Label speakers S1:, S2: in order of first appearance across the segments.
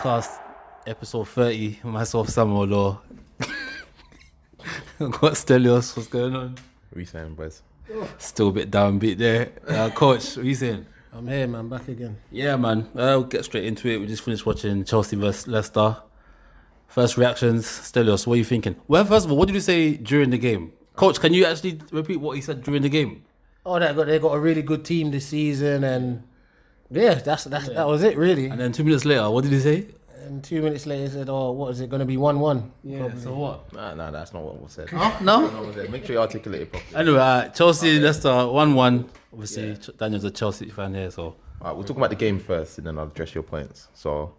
S1: Podcast, episode 30. Myself, Samuel Law. Got Stelios. What's going on?
S2: What are you saying, boys?
S1: Still a bit downbeat there. Coach, what are you saying?
S3: I'm here, man. Back again.
S1: Yeah, man. We'll get straight into it. We just finished watching Chelsea vs Leicester. First reactions. Stelios, what are you thinking? Well, first of all, what did you say during the game? Coach, can you actually repeat what he said during the game?
S3: Oh, they got a really good team this season, and that was it really.
S1: And then 2 minutes later, what did he say?
S3: And 2 minutes later, he said, "Oh, what is it going to be 1-1?"
S1: Yeah.
S3: Probably.
S1: So what?
S2: Nah, that's not what was said.
S1: Oh, no.
S2: That's not what was said. Make sure you articulate it properly.
S1: Anyway, Chelsea, Leicester, 1-1. Obviously, Daniel's a Chelsea fan here, so.
S2: All right, we'll talk about the game first, and then I'll address your points. So,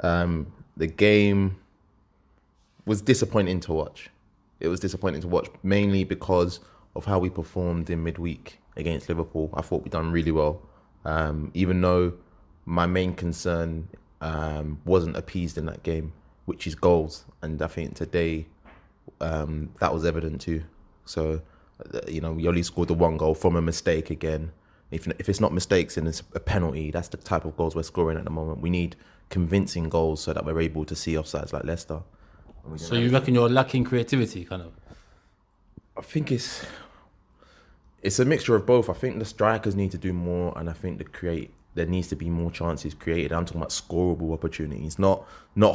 S2: the game was disappointing to watch. It was disappointing to watch, mainly because of how we performed in midweek against Liverpool. I thought we done really well, even though my main concern wasn't appeased in that game, which is goals. And I think today that was evident too. So, we only scored the one goal from a mistake again. If it's not mistakes and it's a penalty, that's the type of goals we're scoring at the moment. We need convincing goals so that we're able to see offsides like Leicester.
S1: So you reckon you're lacking creativity, kind of?
S2: I think it's a mixture of both. I think the strikers need to do more, and I think there needs to be more chances created. I'm talking about scoreable opportunities, not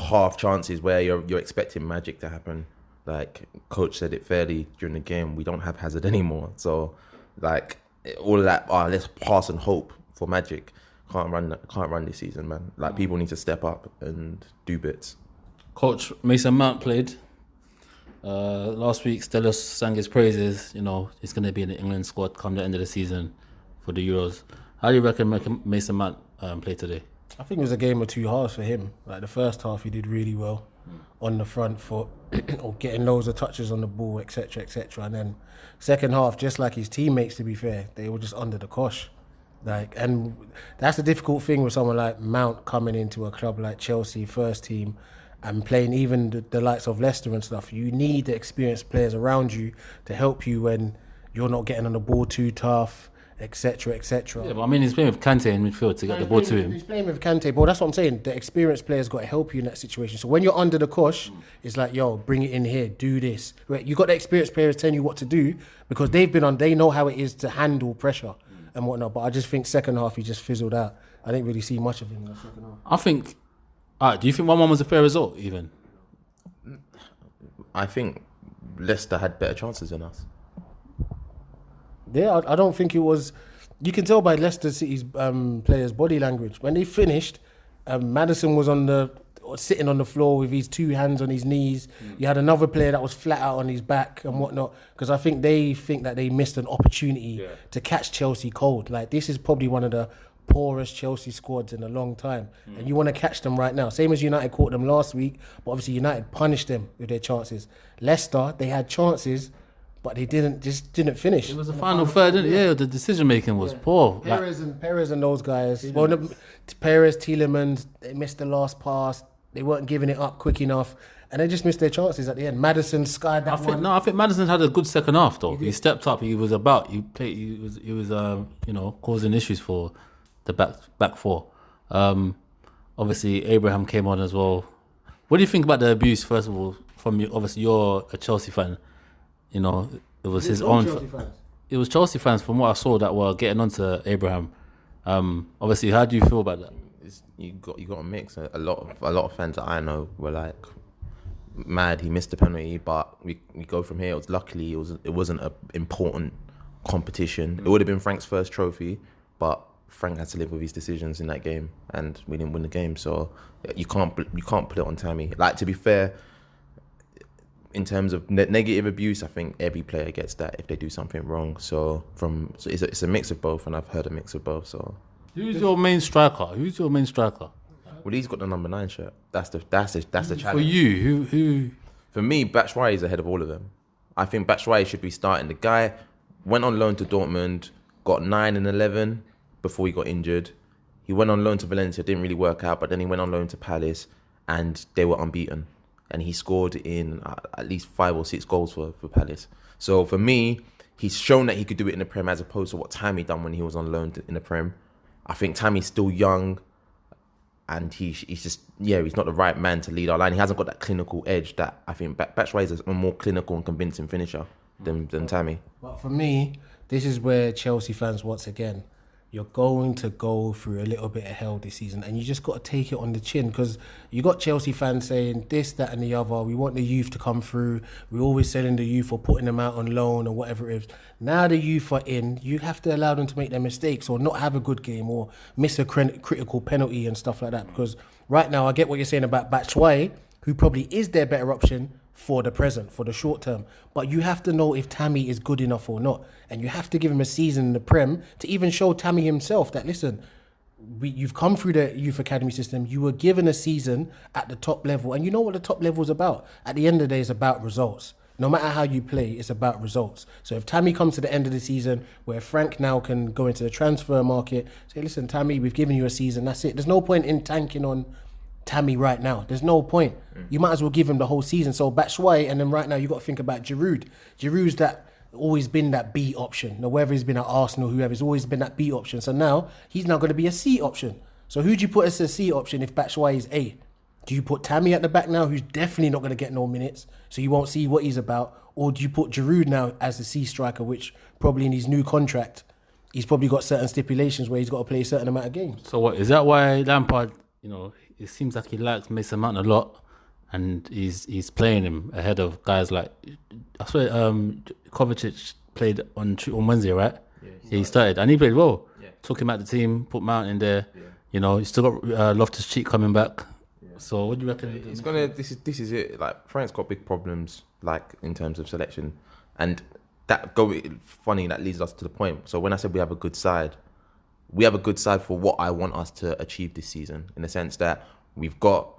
S2: half chances where you're expecting magic to happen. Like Coach said it fairly during the game, we don't have Hazard anymore. So like all of that, let's pass and hope for magic. Can't run this season, man. Like people need to step up and do bits.
S1: Coach, Mason Mount played. Last week, Stelios sang his praises. He's going to be in the England squad come the end of the season for the Euros. How do you reckon Mason Mount played today?
S3: I think it was a game of two halves for him. Like the first half, he did really well on the front foot, or getting loads of touches on the ball, etc., etc. And then second half, just like his teammates, to be fair, they were just under the cosh. And that's the difficult thing with someone like Mount coming into a club like Chelsea, first team, and playing even the likes of Leicester and stuff. You need the experienced players around you to help you when you're not getting on the ball too tough, etc., etc.
S1: Yeah, but I mean, he's playing with Kante in midfield to get the ball to him.
S3: He's playing with Kante, but that's what I'm saying. The experienced players got to help you in that situation. So when you're under the cosh, it's like, yo, bring it in here, do this. Right? You got the experienced players telling you what to do because they know how it is to handle pressure and whatnot. But I just think second half he just fizzled out. I didn't really see much of him in the second half.
S1: I think. Do you think 1-1 was a fair result? Even.
S2: I think Leicester had better chances than us.
S3: Yeah, I don't think it was. You can tell by Leicester City's players' body language. When they finished, Maddison was sitting on the floor with his two hands on his knees. You had another player that was flat out on his back and whatnot, because I think that they missed an opportunity to catch Chelsea cold. Like, this is probably one of the poorest Chelsea squads in a long time, and you want to catch them right now. Same as United caught them last week, but obviously United punished them with their chances. Leicester, they had chances, but they didn't finish.
S1: It was the final third, didn't it? Yeah, the decision making was poor.
S3: Perez and those guys. Perez, Tielemans, they missed the last pass. They weren't giving it up quick enough, and they just missed their chances at the end. Maddison skied that one.
S1: I think Maddison had a good second half though. He stepped up. He was about. He was causing issues for the back four. Obviously Abraham came on as well. What do you think about the abuse? First of all, from you, obviously you're a Chelsea fan. It was his own. It was Chelsea fans, from what I saw, that were getting onto Abraham. Obviously, how do you feel about that?
S2: You got a mix. A lot of fans that I know were like mad. He missed the penalty, but we go from here. Luckily it wasn't an important competition. It would have been Frank's first trophy, but Frank had to live with his decisions in that game, and we didn't win the game. So you can't put it on Tammy. Like, to be fair, in terms of negative abuse, I think every player gets that if they do something wrong. So it's a mix of both, and I've heard a mix of both. So
S1: who's your main striker?
S2: Well, he's got the number 9 shirt. That's the challenge.
S1: For you, who?
S2: For me, Batshuayi is ahead of all of them. I think Batshuayi should be starting. The guy went on loan to Dortmund, got 9 and 11 before he got injured. He went on loan to Valencia, didn't really work out, but then he went on loan to Palace, and they were unbeaten. And he scored in at least 5 or 6 goals for Palace. So for me, he's shown that he could do it in the Prem, as opposed to what Tammy done when he was on loan in the Prem. I think Tammy's still young. and he's just he's not the right man to lead our line. He hasn't got that clinical edge that I think Batshuayi is a more clinical and convincing finisher than Tammy.
S3: But for me, this is where Chelsea fans, once again, you're going to go through a little bit of hell this season, and you just got to take it on the chin, because you got Chelsea fans saying this, that and the other. We want the youth to come through. We're always selling the youth or putting them out on loan or whatever it is. Now the youth are in, you have to allow them to make their mistakes or not have a good game or miss a critical penalty and stuff like that, because right now I get what you're saying about Batshuayi, who probably is their better option for the present, for the short term. But you have to know if Tammy is good enough or not. And you have to give him a season in the Prem to even show Tammy himself that, listen, you've come through the youth academy system. You were given a season at the top level. And you know what the top level is about. At the end of the day, it's about results. No matter how you play, it's about results. So if Tammy comes to the end of the season, where Frank now can go into the transfer market, say, listen, Tammy, we've given you a season. That's it. There's no point in tanking on Tammy right now. There's no point. You might as well give him the whole season. So Batshuayi, and then right now you got to think about Giroud. Giroud's that always been that B option. Now, whether he's been at Arsenal, whoever, he's always been that B option. So now he's now going to be a C option. So who do you put as a C option if Batshuayi is A? Do you put Tammy at the back now, who's definitely not going to get no minutes, so you won't see what he's about? Or do you put Giroud now as the C striker, which probably in his new contract, he's probably got certain stipulations where he's got to play a certain amount of games.
S1: So what, is that why Lampard, it seems like he likes Mason Mount a lot, and he's playing him ahead of guys like, I swear, Kovacic played on Wednesday, right? Yeah, he started, and he played well. Yeah. Took him out the team, put Mount in there. Yeah. You still got Loftus-Cheek coming back. Yeah. So what do you reckon?
S2: It's gonna. This is it. Like, Frank's got big problems, like in terms of selection, and funny, that leads us to the point. So when I said we have a good side for what I want us to achieve this season, in the sense that we've got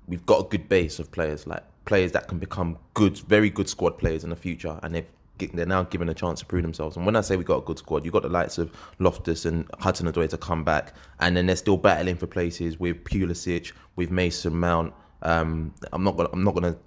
S2: a good base of players, like players that can become good, very good squad players in the future, and they're now given a chance to prove themselves. And when I say we got a good squad, you've got the likes of Loftus and Hudson-Odoi to come back, and then they're still battling for places with Pulisic, with Mason Mount. I'm not gonna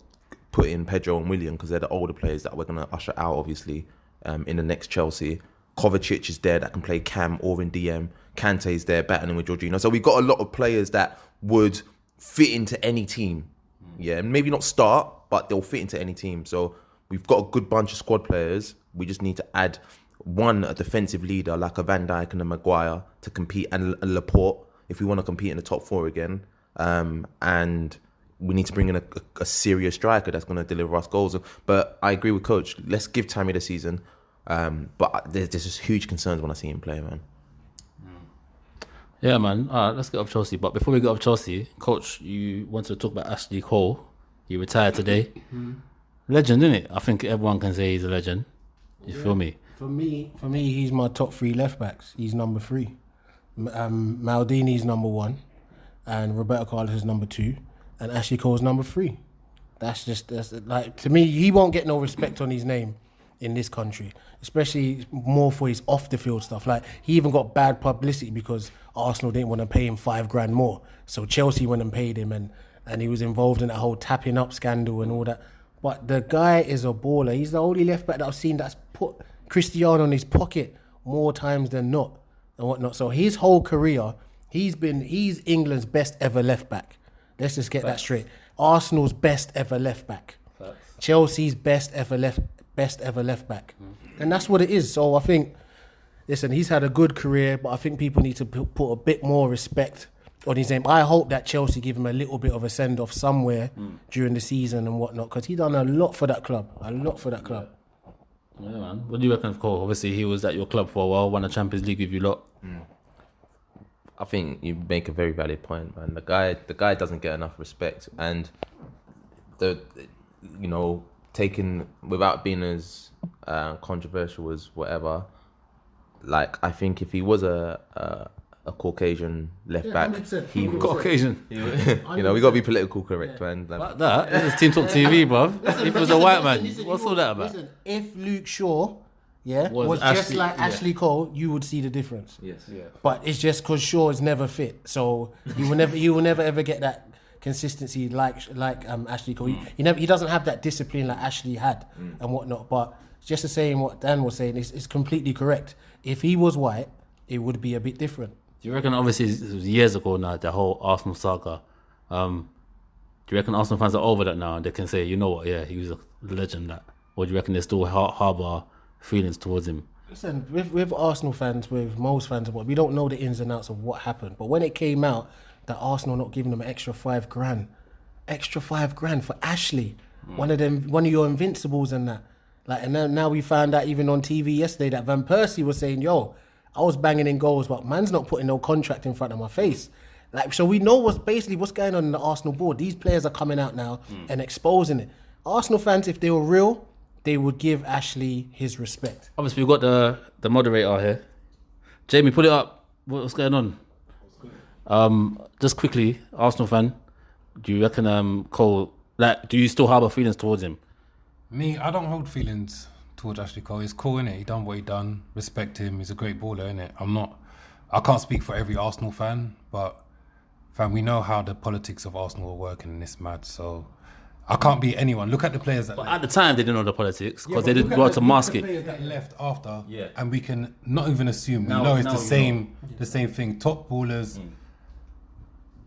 S2: put in Pedro and William because they're the older players that we're gonna usher out, obviously, in the next Chelsea. Kovacic is there that can play cam or in DM. Kante's there battling with Jorginho. So we've got a lot of players that would fit into any team. Yeah, maybe not start, but they'll fit into any team. So we've got a good bunch of squad players. We just need to add a defensive leader like a Van Dijk and a Maguire to compete, and a Laporte if we want to compete in the top four again. And we need to bring in a serious striker that's going to deliver us goals. But I agree with Coach. Let's give Tammy the season. But there's just huge concerns when I see him play, man.
S1: Yeah, man. All right, let's get off Chelsea. But before we get off Chelsea, Coach, you wanted to talk about Ashley Cole. He retired today. Legend, isn't it? I think everyone can say he's a legend. You feel me?
S3: For me, he's my top three left backs. He's number 3. Maldini's number 1, and Roberto Carlos is number 2, and Ashley Cole's number 3. That's like, to me, he won't get no respect on his name in this country, especially more for his off the field stuff. Like, he even got bad publicity because Arsenal didn't want to pay him $5,000 more, so Chelsea went and paid him, and he was involved in that whole tapping up scandal and all that. But the guy is a baller. He's the only left back that I've seen that's put Cristiano in his pocket more times than not and whatnot. So his whole career, he's England's best ever left back. Let's just get that straight. Arsenal's best ever left back. Chelsea's best ever left back. And that's what it is. So I think, listen, he's had a good career, but I think people need to put a bit more respect on his name. I hope that Chelsea give him a little bit of a send-off somewhere during the season and whatnot, because he's done a lot for that club. Yeah,
S1: man. What do you reckon of Cole? Obviously, he was at your club for a while, won a Champions League with you lot.
S2: I think you make a very valid point, man. The guy doesn't get enough respect, and taken without being as controversial as whatever. Like, I think if he was a Caucasian left back, he was
S1: Caucasian.
S2: we got to be political correct, man.
S1: Like that. This is Team Talk TV, bruv. If it was a white man, what's all that about?
S3: Listen, if Luke Shaw, was just like Ashley Cole, you would see the difference.
S2: Yes. Yeah.
S3: But it's just because Shaw is never fit, so you will never ever get that consistency like Ashley Cole. He doesn't have that discipline like Ashley had and whatnot. But just the same what Dan was saying is completely correct. If he was white, it would be a bit different.
S1: Do you reckon, obviously, it was years ago now, the whole Arsenal saga. Do you reckon Arsenal fans are over that now and they can say, you know what, yeah, he was a legend, that? Or do you reckon they still harbour feelings towards him?
S3: Listen, with Arsenal fans, with most fans, we don't know the ins and outs of what happened. But when it came out that Arsenal not giving them extra £5,000 for Ashley, one of your invincibles and that. Like, and now we found out even on TV yesterday that Van Persie was saying, yo, I was banging in goals, but man's not putting no contract in front of my face. Like, so we know what's going on in the Arsenal board. These players are coming out now and exposing it. Arsenal fans, if they were real, they would give Ashley his respect.
S1: Obviously, we've got the moderator here. Jamie, put it up. What's going on? Just quickly, Arsenal fan, do you reckon Cole, like, do you still harbour feelings towards him?
S4: Me, I don't hold feelings towards Ashley Cole. He's cool, innit? He done what he done. Respect him. He's a great baller, innit? I can't speak for every Arsenal fan, but fam, we know how the politics of Arsenal are working in this match, so I can't be anyone. Look at the players that
S1: But
S4: left.
S1: at the time, they didn't know the politics because they didn't go out to mask
S4: the
S1: it.
S4: players that left after,
S1: Yeah.
S4: and we can not even assume. We
S1: Now-
S4: know it's
S1: now
S4: the same thing. Top ballers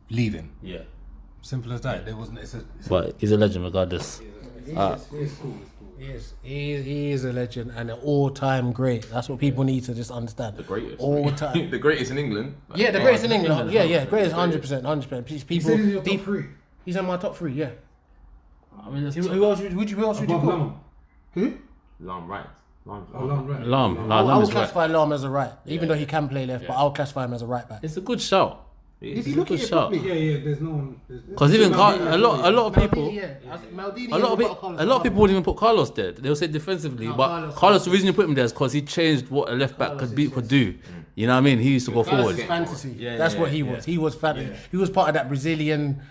S4: leaving.
S1: Yeah.
S4: Simple as that. There wasn't.
S1: But he's a legend regardless.
S3: He is a legend and an all-time great. That's what people need to just understand. The
S2: greatest.
S3: All-time.
S2: The greatest in England.
S3: Yeah, the greatest in England. Yeah, greatest 100%. People, he's in my top 3. Yeah.
S1: I mean, that's
S3: Who else would you call? Who?
S2: Lam right.
S1: Lam
S3: I would
S1: is right.
S3: classify Lam as a right, even though he can play left. But I'll classify him as a right back.
S1: It's a good shout.
S3: If you look at it properly,
S4: Yeah. There's no one.
S1: Because even a lot of people,
S3: Maldini,
S1: a lot of people wouldn't even put Carlos there. They'll say defensively, but Carlos, the reason you put him there is because he changed what a left back could do. You know what I mean? He used to go forward.
S3: Fantasy. That's what he was. He was fantasy. Yeah. He was part of that Brazilian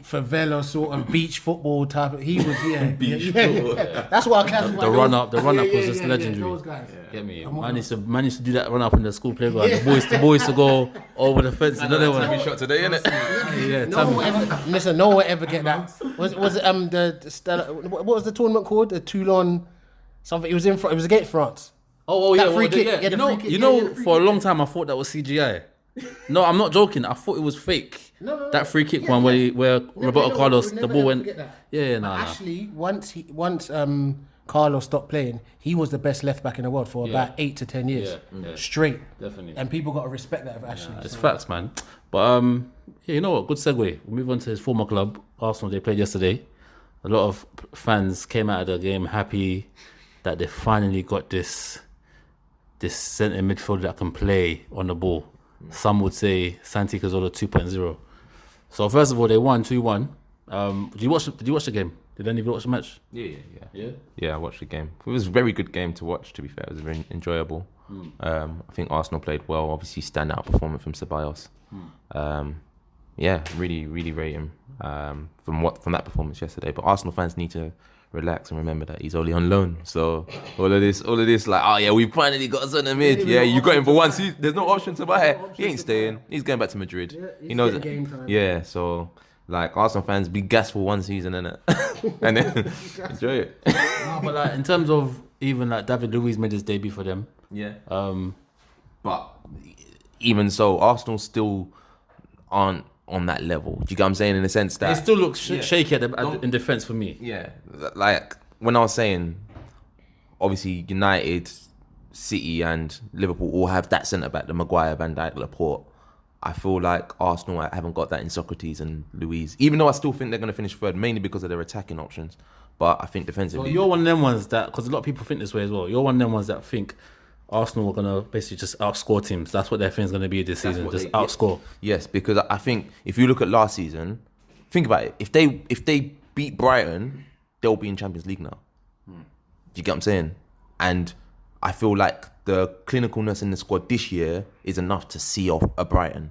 S3: favela sort of beach football type. He was football. That's what I classify.
S1: The run up was just legendary.
S3: Those guys.
S1: Get me? Man used to do that run up in the school playground. The boys to go over the fence. Another one.
S2: Shot today, innit?
S1: Yeah,
S3: No one will ever get that. Was it the Stella? What was the tournament called? The Toulon something. It was against France.
S1: Oh yeah,
S3: That free kick.
S1: yeah.
S3: Yeah, the free kick.
S1: You know,
S3: Yeah, the free
S1: for a long time I thought that was CGI. No, I'm not joking. I thought it was fake.
S3: No.
S1: That free kick one where Roberto Carlos, the ball went.
S3: Forget that.
S1: Yeah,
S3: Actually, once Carlos stopped playing, he was the best left back in the world for about 8 to 10 years straight.
S1: Definitely.
S3: And people got to respect that of Ashley.
S1: It's facts, man. But yeah, you know what? Good segue. We'll move on to his former club, Arsenal. They played yesterday. A lot of fans came out of the game happy that they finally got this centre midfielder that can play on the ball. Some would say Santi Cazorla 2.0. So first of all, they won 2-1. Did you watch the game? Did any of you watch the match?
S2: Yeah, I watched the game. It was a very good game to watch, to be fair. It was very enjoyable. I think Arsenal played well. Obviously, standout performance from Ceballos. Really, really rate him from that performance yesterday. But Arsenal fans need to relax and remember that he's only on loan. So all of this, like, oh yeah, we finally got us on the mid. Yeah, you got him for once. There's no option to buy it. He ain't staying. He's going back to Madrid. He knows it.
S3: Game time.
S2: Yeah, so like Arsenal fans, be gassed for one season, innit? And then enjoy it.
S1: No, but like in terms of even like David Luiz made his debut for them.
S2: Yeah. But even so, Arsenal still aren't on that level. Do you get what I'm saying? In the sense that
S1: It still looks shaky in defence for me.
S2: yeah, like when I was saying, obviously United, City, and Liverpool all have that centre back, the Maguire, Van Dijk, Laporte. I feel like Arsenal haven't got that in Socrates and Luiz. Even though I still think they're going to finish third, mainly because of their attacking options. But I think
S1: So
S2: defensively,
S1: you're one of them ones that, because a lot of people think this way as well. You're one of them ones that think Arsenal are gonna basically just outscore teams. That's what their thing's gonna be this season, just outscore.
S2: yes, because I think if you look at last season, think about it. If they beat Brighton, they'll be in Champions League now. Do you get what I'm saying? And I feel like the clinicalness in the squad this year is enough to see off a Brighton.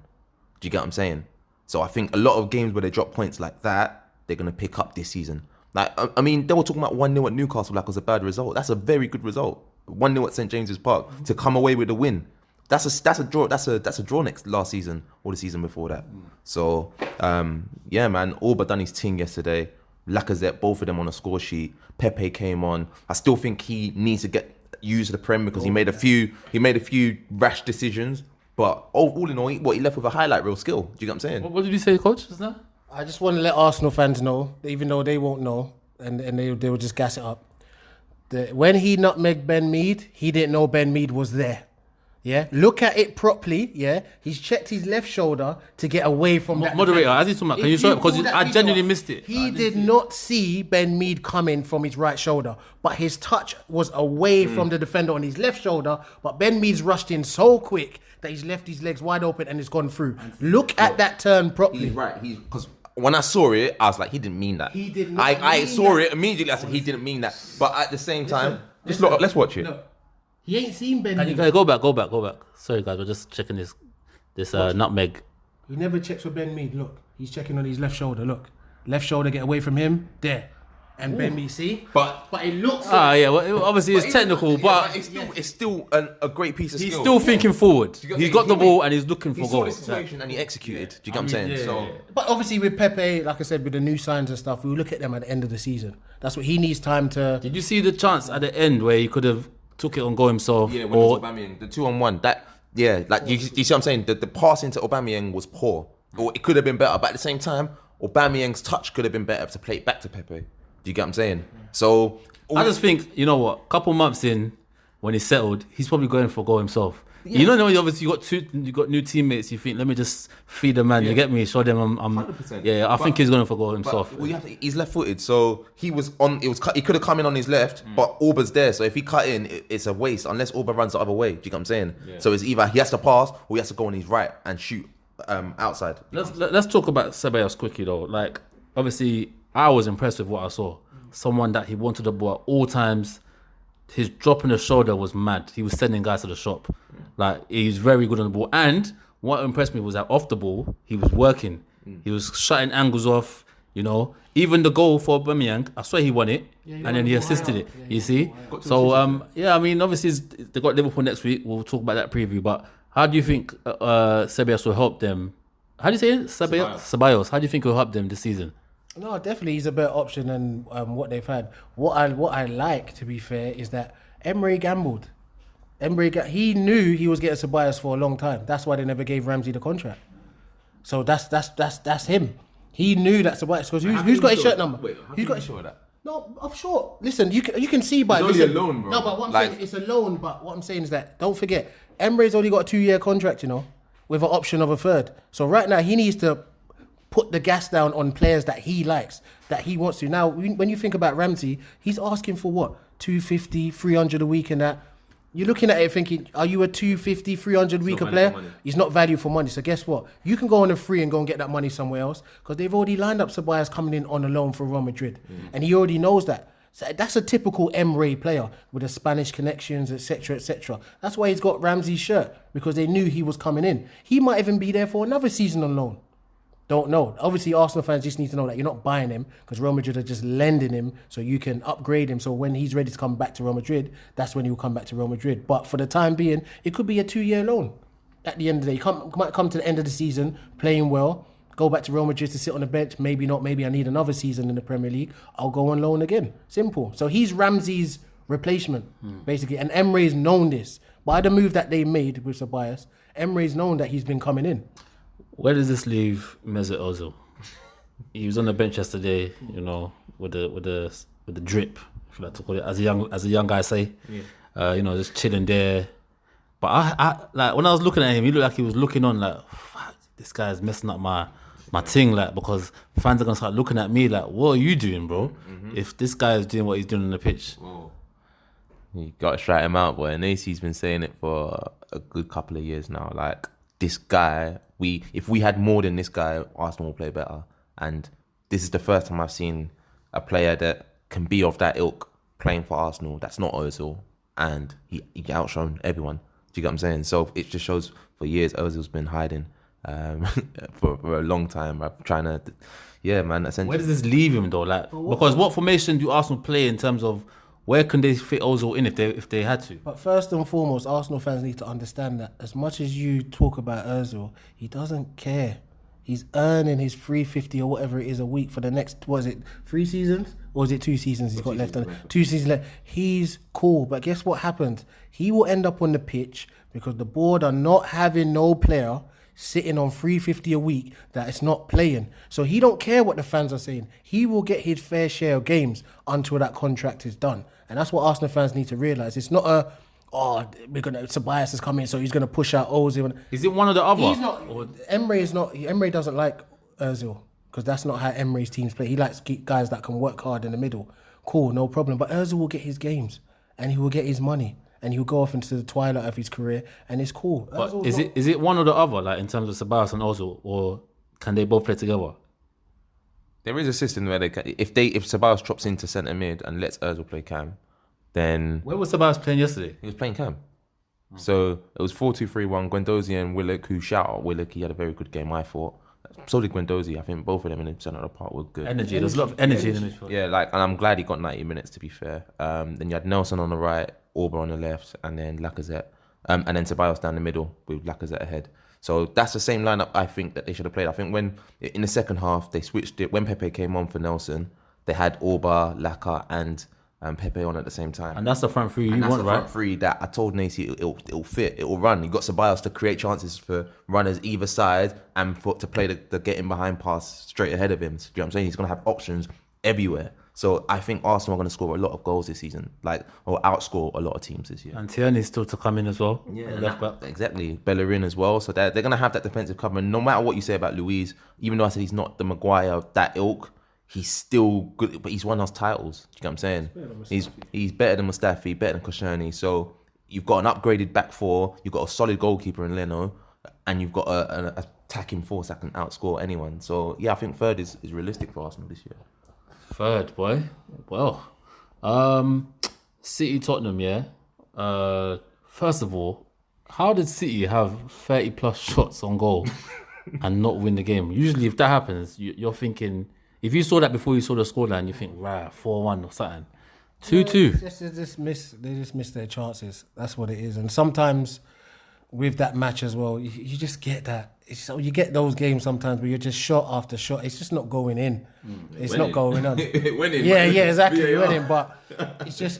S2: Do you get what I'm saying? So I think a lot of games where they drop points like that, they're gonna pick up this season. Like, I mean, they were talking about 1-0 at Newcastle like it was a bad result. That's a very good result. 1-0 at St James's Park to come away with a win. That's a draw. That's a draw next last season or the season before that. So yeah, man, all but done his thing yesterday. Lacazette, both of them on a score sheet. Pepe came on. I still think he needs to get used to the Prem because he made a few rash decisions. But all in all, he left with a highlight reel skill. Do you get what I'm saying?
S1: What did you say, coach? Just now?
S3: I just want to let Arsenal fans know, even though they won't know, and they will just gas it up. When he nutmegged Ben Mead, he didn't know Ben Mead was there. Yeah, look at it properly. Yeah, he's checked his left shoulder to get away from that.
S1: Moderator,
S3: defender.
S1: as he's talking about, can you show it? Because I genuinely missed it.
S3: He did not see Ben Mead coming from his right shoulder, but his touch was away from the defender on his left shoulder. But Ben Mead's rushed in so quick that he's left his legs wide open and it's gone through. Look at that turn properly.
S2: He's right. Because when I saw it, I was like, he didn't mean that.
S3: He did not.
S2: I saw it immediately. I said, he didn't mean that. But at the same time, let's watch it.
S3: Look, he ain't seen Ben
S1: Can
S3: Mead.
S1: you go back? Sorry, guys, we're just checking this nutmeg.
S3: He never checks for Ben Mead. Look, he's checking on his left shoulder. Look, left shoulder, get away from him. There. And Ben Mead, see?
S2: But
S3: it looks...
S1: Well, obviously it's technical, but
S2: it's still a great piece of skill.
S1: he's still thinking forward. He's got the ball and he's looking for
S2: He saw the
S1: goals.
S2: situation and he executed. Do you get what I'm saying? So
S3: But obviously with Pepe, like I said, with the new signs and stuff, we'll look at them at the end of the season. That's what he needs time to...
S1: Did you see the chance at the end where he could have took it on goal himself?
S2: yeah, when it was Aubameyang, the 2-on-1, you see what I'm saying? The passing to Aubameyang was poor. Or it could have been better, but at the same time, Aubameyang's touch could have been better to play it back to Pepe. Do you get what I'm saying? So
S1: I just think, you know what, couple months in, when he's settled, he's probably going for a goal himself. You know, obviously you got new teammates. You think, let me just feed the man. You get me? Show them I'm
S2: 100%.
S1: Yeah, I think he's going for a goal himself.
S2: he's left-footed, so he was on. He could have come in on his left, but Auba's there. So if he cut in, it's a waste unless Auba runs the other way. Do you get what I'm saying? Yeah. So it's either he has to pass or he has to go on his right and shoot outside.
S1: Let's talk about Ceballos quickly though. Like, obviously, I was impressed with what I saw. Someone that he wanted the ball at all times. His drop in the shoulder was mad. He was sending guys to the shop. Like, he's very good on the ball. And what impressed me was that off the ball, he was working. He was shutting angles off, you know. Even the goal for Aubameyang, I swear he won it. And then he assisted it, you see. So, I mean, obviously, they got Liverpool next week. We'll talk about that preview. But how do you think Ceballos will help them? How do you say it? Ceballos. How do you think he'll help them this season?
S3: No, definitely he's a better option than what they've had. What I like, to be fair, is that Emery gambled. He knew he was getting Ceballos for a long time. That's why they never gave Ramsey the contract. So that's him. He knew that Ceballos, because who's got his shirt number?
S2: Wait,
S3: who's got his
S2: sure of that?
S3: No, I'm sure. Listen, you can see by...
S2: It's only a loan, bro.
S3: No, but what I'm saying, it's a loan, but what I'm saying is that, don't forget, Emery's only got a 2-year contract, you know, with an option of a third. So right now, he needs to put the gas down on players that he likes, that he wants to. Now, when you think about Ramsey, he's asking for what? 250, 300 a week and that. You're looking at it thinking, are you a 250, 300 week a player? He's not value for money. So guess what? You can go on a free and go and get that money somewhere else, because they've already lined up Ceballos coming in on a loan for Real Madrid. And he already knows that. So that's a typical Emery player with the Spanish connections, etc., etc. That's why he's got Ramsey's shirt, because they knew he was coming in. He might even be there for another season on loan. Don't know. Obviously, Arsenal fans just need to know that you're not buying him, because Real Madrid are just lending him so you can upgrade him. So when he's ready to come back to Real Madrid, that's when he'll come back to Real Madrid. But for the time being, it could be a 2-year loan. At the end of the day, you might come to the end of the season playing well, go back to Real Madrid to sit on the bench. Maybe not. Maybe I need another season in the Premier League. I'll go on loan again. Simple. So he's Ramsey's replacement, basically. And Emery's known this. By the move that they made with Ceballos, Emery's known that he's been coming in.
S1: Where does this leave Mesut Ozil? He was on the bench yesterday, you know, with the drip, if you like to call it, as a young guy say. Yeah. You know, just chilling there. But I like, when I was looking at him, he looked like he was looking on like, fuck, this guy's messing up my thing, like, because fans are gonna start looking at me like, what are you doing, bro? If this guy is doing what he's doing on the pitch.
S2: Whoa. You got to shout him out, boy. And AC's been saying it for a good couple of years now. Like, this guy, if we had more than this guy, Arsenal will play better. And this is the first time I've seen a player that can be of that ilk playing for Arsenal. That's not Ozil. And he outshone everyone. Do you get what I'm saying? So it just shows for years Ozil's been hiding for a long time. I'm trying to, yeah, man. Essentially.
S1: Where does this leave him though? Like, because what formation do Arsenal play in terms of where can they fit Ozil in if they had to?
S3: But first and foremost, Arsenal fans need to understand that as much as you talk about Ozil, he doesn't care. He's earning his 350 or whatever it is a week for the next, 3 seasons? Or is it 2 seasons he's got left? 2 seasons left. He's cool. But guess what happens? He will end up on the pitch because the board are not having no player sitting on 350 a week that is not playing. So he don't care what the fans are saying. He will get his fair share of games until that contract is done. And that's what Arsenal fans need to realise. It's not Ceballos is coming, so he's gonna push out Ozil.
S1: Is it one or the other?
S3: He's not. Emery doesn't like Ozil because that's not how Emery's teams play. He likes guys that can work hard in the middle. Cool, no problem. But Ozil will get his games and he will get his money and he'll go off into the twilight of his career and it's cool.
S1: But is it one or the other, like in terms of Ceballos and Ozil, or can they both play together?
S2: There is a system where they can, if Ceballos drops into centre mid and lets Ozil play cam, then
S1: Where was Ceballos playing yesterday?
S2: he was playing cam. So it was 4-2-3-1. Guendouzi and Willock, who shout out Willock, he had a very good game, I thought. So did Guendouzi. I think both of them in the centre of the park were good.
S1: Energy. There's a lot of energy in the midfield.
S2: Yeah, and I'm glad he got 90 minutes, to be fair. Then you had Nelson on the right, Auber on the left, and then Lacazette. And then Ceballos down the middle with Lacazette ahead. So that's the same lineup I think that they should have played. I think when, in the second half, they switched it. When Pepe came on for Nelson, they had Auber, Laka, and Pepe on at the same time.
S1: And that's the front three you
S2: And that's
S1: want,
S2: the
S1: right?
S2: front three that I told Nacy it'll fit, it'll run. You got Ceballos to create chances for runners either side and to play the getting behind pass straight ahead of him. So, you know what I'm saying? He's going to have options everywhere. So I think Arsenal are going to score a lot of goals this season, or outscore a lot of teams this year.
S1: And Tierney's still to come in as well.
S2: Yeah,
S1: left back.
S2: Exactly. Bellerin as well. So they're going to have that defensive cover. And no matter what you say about Luiz, even though I said he's not the Maguire of that ilk, he's still good, but he's won us titles. Do you know what I'm saying? He's better than Mustafi, better than Koscielny. So you've got an upgraded back four, you've got a solid goalkeeper in Leno, and you've got an attacking force that can outscore anyone. So yeah, I think third is realistic for Arsenal this year.
S1: Third, boy. Well, City Tottenham, yeah. First of all, how did City have 30 plus shots on goal and not win the game? Usually, if that happens, you're thinking. If you saw that before you saw the scoreline, you think, right, 4-1 or something. 2-2.
S3: They just miss their chances. That's what it is. And sometimes with that match as well, you just get that. You get those games sometimes where you're just shot after shot. It's just not going in. It's not going on.
S2: Winning.
S3: Yeah, exactly. Winning, but it's just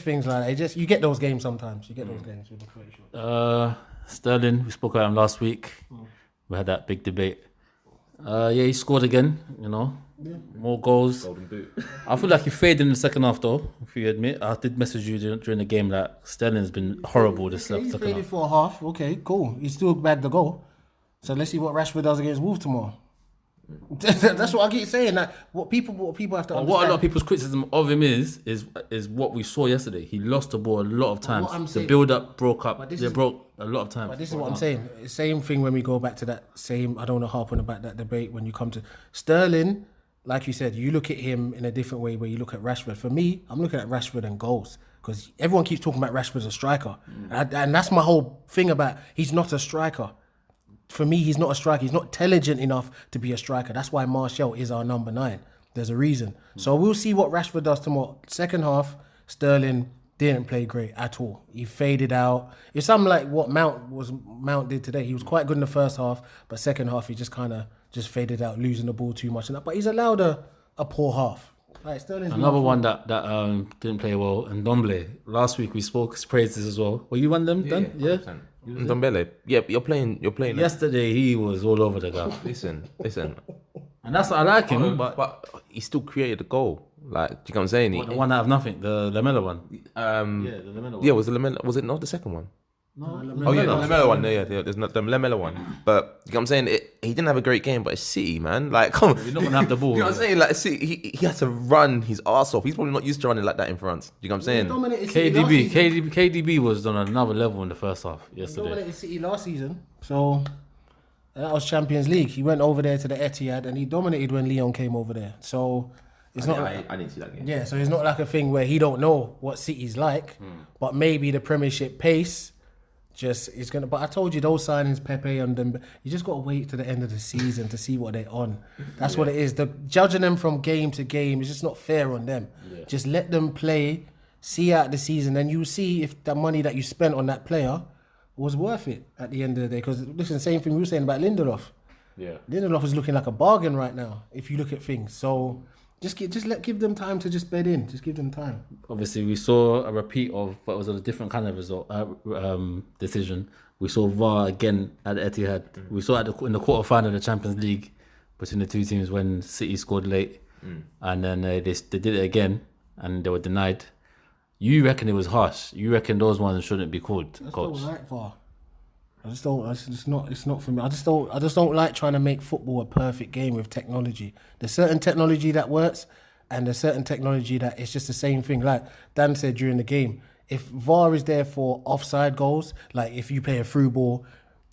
S3: things like that. You get those games sometimes. You get those games with the pretty
S1: Sterling, we spoke about him last week. We had that big debate. He scored again, more goals.
S2: Golden boot.
S1: I feel like he faded in the second half though, if you admit. I did message you during the game that Sterling's been horrible this second half.
S3: He faded for a half. Okay, cool. He still bagged the goal. So let's see what Rashford does against Wolves tomorrow. That's what I keep saying. That what people have to understand.
S1: What a lot of people's criticism of him is what we saw yesterday. He lost the ball a lot of times. The build-up broke up. They broke a lot of times.
S3: But this is what I'm saying. Same thing when we go back to that same. I don't want to harp on about that debate when you come to Sterling. Like you said, you look at him in a different way where you look at Rashford. For me, I'm looking at Rashford and goals because everyone keeps talking about Rashford as a striker, and that's my whole thing about he's not a striker. For me, he's not a striker. He's not intelligent enough to be a striker. That's why Martial is our number 9. There's a reason. So we'll see what Rashford does tomorrow. Second half, Sterling didn't play great at all. He faded out. It's something like what Mount did today. He was quite good in the first half, but second half he just kind of faded out, losing the ball too much. But he's allowed a poor half. Like Sterling's
S1: another one that didn't play well, and Ndombele. Last week we spoke his praises as well. Were you one of them, Dan? Yeah.
S2: Ndombele. Yeah, you're playing.
S1: Yesterday he was all over the guy.
S2: Listen.
S1: And that's what I like him,
S2: but he still created a goal. Like, do you know what I'm saying?
S1: The one out of nothing, the Lamella one.
S2: The Lamella one. Yeah, was the Lamella? Was it not the second one?
S1: No,
S2: the Lamella one. Yeah, there's not the Lamella one. But you know what I'm saying? He didn't have a great game, but it's City, man. Like, come on.
S1: You're not gonna have the ball.
S2: You know what I'm saying? Like, City, he had to run his arse off. He's probably not used to running like that in France. You know what I'm saying?
S1: KDB was on another level in the first half yesterday.
S3: He dominated City last season, so that was Champions League. He went over there to the Etihad and he dominated when Lyon came over there. So it's
S2: I didn't see that game.
S3: Yeah, so it's not like a thing where he don't know what City's like, but maybe the Premiership pace. It's gonna. But I told you those signings, Pepe and them. You just gotta wait to the end of the season to see what they're on. That's what it is. Judging them from game to game is just not fair on them. Yeah. Just let them play, see out the season, and you see if the money that you spent on that player was worth it at the end of the day. Because listen, same thing we were saying about Lindelof.
S1: Yeah.
S3: Lindelof is looking like a bargain right now if you look at things. So give them time to just bed in. Just give them time.
S1: Obviously, we saw a repeat of what was a different kind of result decision. We saw VAR again at Etihad. We saw in the quarterfinal of the Champions League between the two teams when City scored late, and then they did it again and they were denied. You reckon it was harsh? You reckon those ones shouldn't be called, Coach?
S3: I don't like VAR. It's not for me. I just don't like trying to make football a perfect game with technology. There's certain technology that works, and there's certain technology that it's just the same thing. Like Dan said during the game, if VAR is there for offside goals, like if you play a through ball,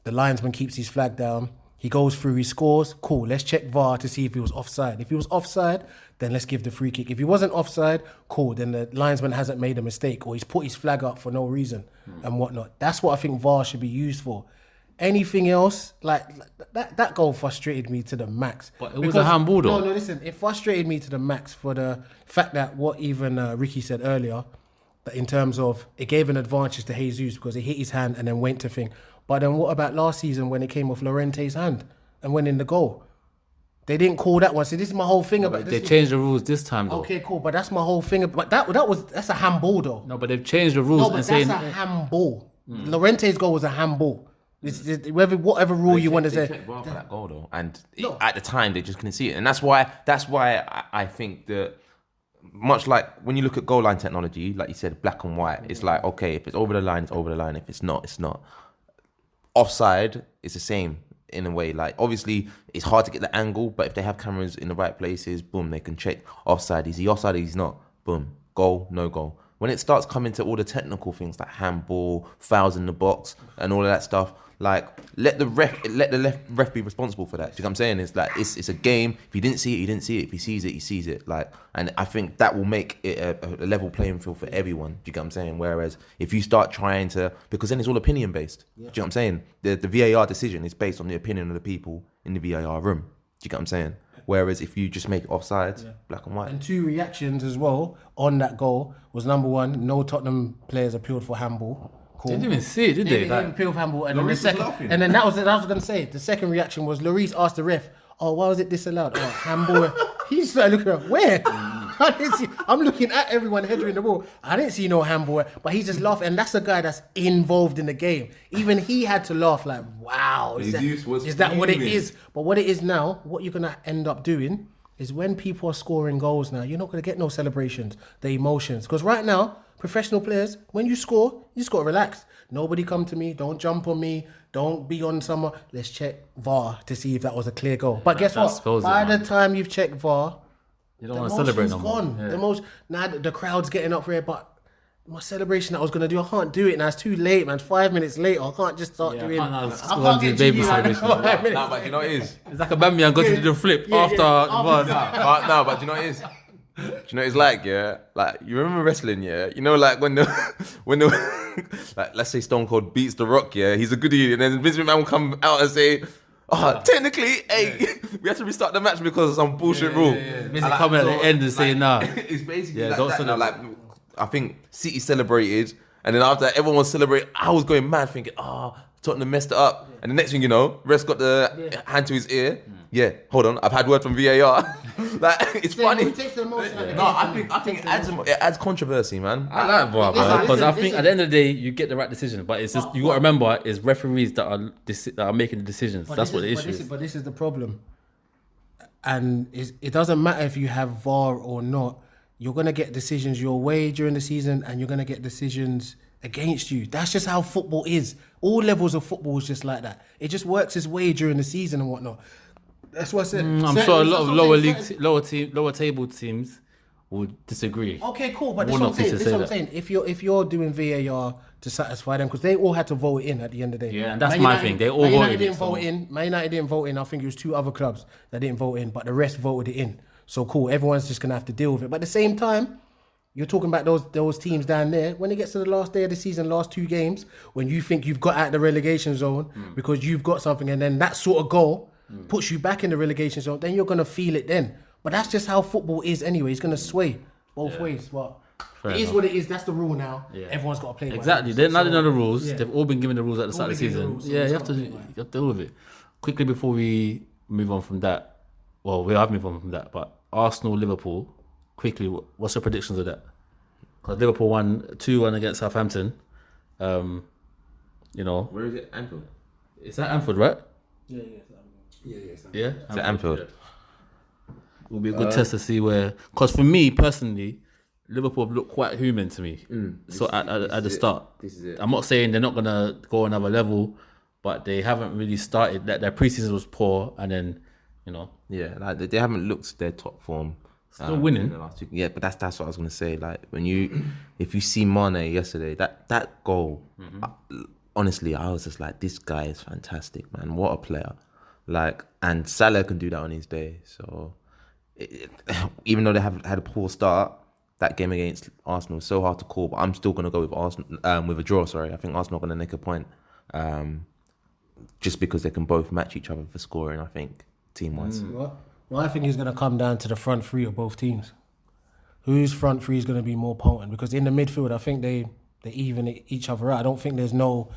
S3: the linesman keeps his flag down, he goes through, he scores, cool, let's check VAR to see if he was offside. If he was offside, then let's give the free kick. If he wasn't offside, cool, then the linesman hasn't made a mistake or he's put his flag up for no reason and whatnot. That's what I think VAR should be used for. Anything else, like that goal frustrated me to the max.
S1: But it was a handball though.
S3: No, listen, it frustrated me to the max for the fact that what even Ricky said earlier, that in terms of it gave an advantage to Jesus because he hit his hand and then went to thing. But then what about last season when it came off Llorente's hand and went in the goal? They didn't call that one. So this is my whole thing about
S1: this. They changed the rules this time though.
S3: Okay, cool. But that's my whole thing. But that's a handball though.
S1: No, but they've changed the rules
S3: No, but
S1: and
S3: that's
S1: saying
S3: a handball. Llorente's goal was a handball. Whatever rule you want to say.
S2: They checked VAR for that goal though, and at the time they just couldn't see it, and that's why I think that much like when you look at goal line technology, like you said, black and white, it's like okay, if it's over the line, it's over the line. If it's not, it's not. Offside is the same in a way. Like obviously it's hard to get the angle, but if they have cameras in the right places, boom, they can check offside. Is he offside? He's not. Boom, goal, no goal. When it starts coming to all the technical things like handball, fouls in the box, and all of that stuff, like let the ref be responsible for that. Do you know what I'm saying? It's like it's a game. If he didn't see it, he didn't see it. If he sees it, he sees it. Like, and I think that will make it a level playing field for everyone. Do you get what I'm saying? Whereas if you start trying to, because then it's all opinion based. Do you know what I'm saying? The VAR decision is based on the opinion of the people in the VAR room. Do you get what I'm saying? Whereas if you just make it offside, black and white.
S3: And two reactions as well on that goal was number one, no Tottenham players appealed for handball. Cool.
S1: They didn't even see it, did they?
S3: They didn't appeal for handball. And then the second, and then that was going to say. The second reaction was Lloris asked the ref, "Oh, why was it disallowed?" Oh, handball. He started looking at where. I didn't see. I'm looking at everyone heading the ball. I didn't see no handball, but he just laughed, and that's a guy that's involved in the game. Even he had to laugh, like, "Wow, is that what it is?" But what it is now, what you're gonna end up doing is when people are scoring goals now, you're not gonna get no celebrations, the emotions, because right now, professional players, when you just gotta relax. Nobody come to me. Don't jump on me. Don't be on someone. Let's check VAR to see if that was a clear goal. But guess what? By the time you've checked VAR,
S1: you don't want to celebrate no more.
S3: Gone. Yeah. Now the crowd's getting up for it, but my celebration that I was gonna do, I can't do it now. It's too late, man. 5 minutes later, I can't just start doing. I can't
S1: do baby celebration.
S2: No, but you know what it is.
S1: It's like a Bambi got to do the flip after VAR.
S2: No, but you know what it is. Do you know what it's like, yeah? Like, you remember wrestling, yeah? You know, like when the like, let's say Stone Cold beats The Rock, yeah? He's a goodie, and then Vince McMahon will come out and say, technically, we have to restart the match because of some bullshit rule.
S1: Basically coming at the end and saying, nah.
S2: It's basically like that. Now, like, I think City celebrated, and then after everyone was celebrating, I was going mad thinking, Tottenham messed it up. And the next thing you know, ref's got the hand to his ear. Yeah, hold on, I've had word from VAR. Like, it's funny. I think it adds controversy, man.
S1: I like VAR, because I think at the end of the day, you get the right decision. But it's just, you got to remember, it's referees that are making the decisions. That's what the issue is.
S3: But this is the problem. And it doesn't matter if you have VAR or not. You're going to get decisions your way during the season, and you're going to get decisions against you. That's just how football is. All levels of football is just like that. It just works its way during the season and whatnot. That's what I said.
S1: I'm sure a lot of lower table teams would disagree.
S3: Okay, cool. But this is what I'm saying. If you're doing VAR to satisfy them, because they all had to vote in at the end of the day.
S1: Yeah, and that's my thing. They all voted
S3: in. Man United didn't vote in. I think it was 2 other clubs that didn't vote in, but the rest voted it in. So cool. Everyone's just gonna have to deal with it. But at the same time, you're talking about those teams down there. When it gets to the last day of the season, last 2 games, when you think you've got out of the relegation zone because you've got something, and then that sort of goal puts you back in the relegation zone, then you're going to feel it then. But that's just how football is anyway. It's going to sway both ways. But it is what it is. That's the rule now. Yeah. Everyone's got to play.
S1: Exactly. They're not in the rules. Yeah. They've all been given the rules at the start of the season. You have to deal with it. Quickly before we move on from that. Well, we have moved on from that, but Arsenal, Liverpool, quickly, what's your predictions of that? Because Liverpool won 2-1 against Southampton. You know,
S2: Where is it? Anfield.
S1: it's at Anfield, right?
S3: Yeah.
S1: Yeah,
S2: It's at Anfield.
S1: It will be a good test to see where. Because for me personally, Liverpool have looked quite human to me. So at the start,
S2: This is it.
S1: I'm not saying they're not gonna go another level, but they haven't really started. That their preseason was poor, and then
S2: Yeah, like they haven't looked their top form.
S1: Still winning.
S2: in the last 2 Yeah, but that's what I was gonna say. Like if you see Mane yesterday, that goal, honestly, I was just like, this guy is fantastic, man. What a player! Like, and Salah can do that on his day. So even though they have had a poor start, that game against Arsenal is so hard to call. But I'm still gonna go with Arsenal with a draw. Sorry, I think Arsenal are gonna nick a point, just because they can both match each other for scoring. I think team-wise.
S3: Well, I think it's going to come down to the front three of both teams. Whose front three is going to be more potent? Because in the midfield, I think they even each other out. I don't think there's no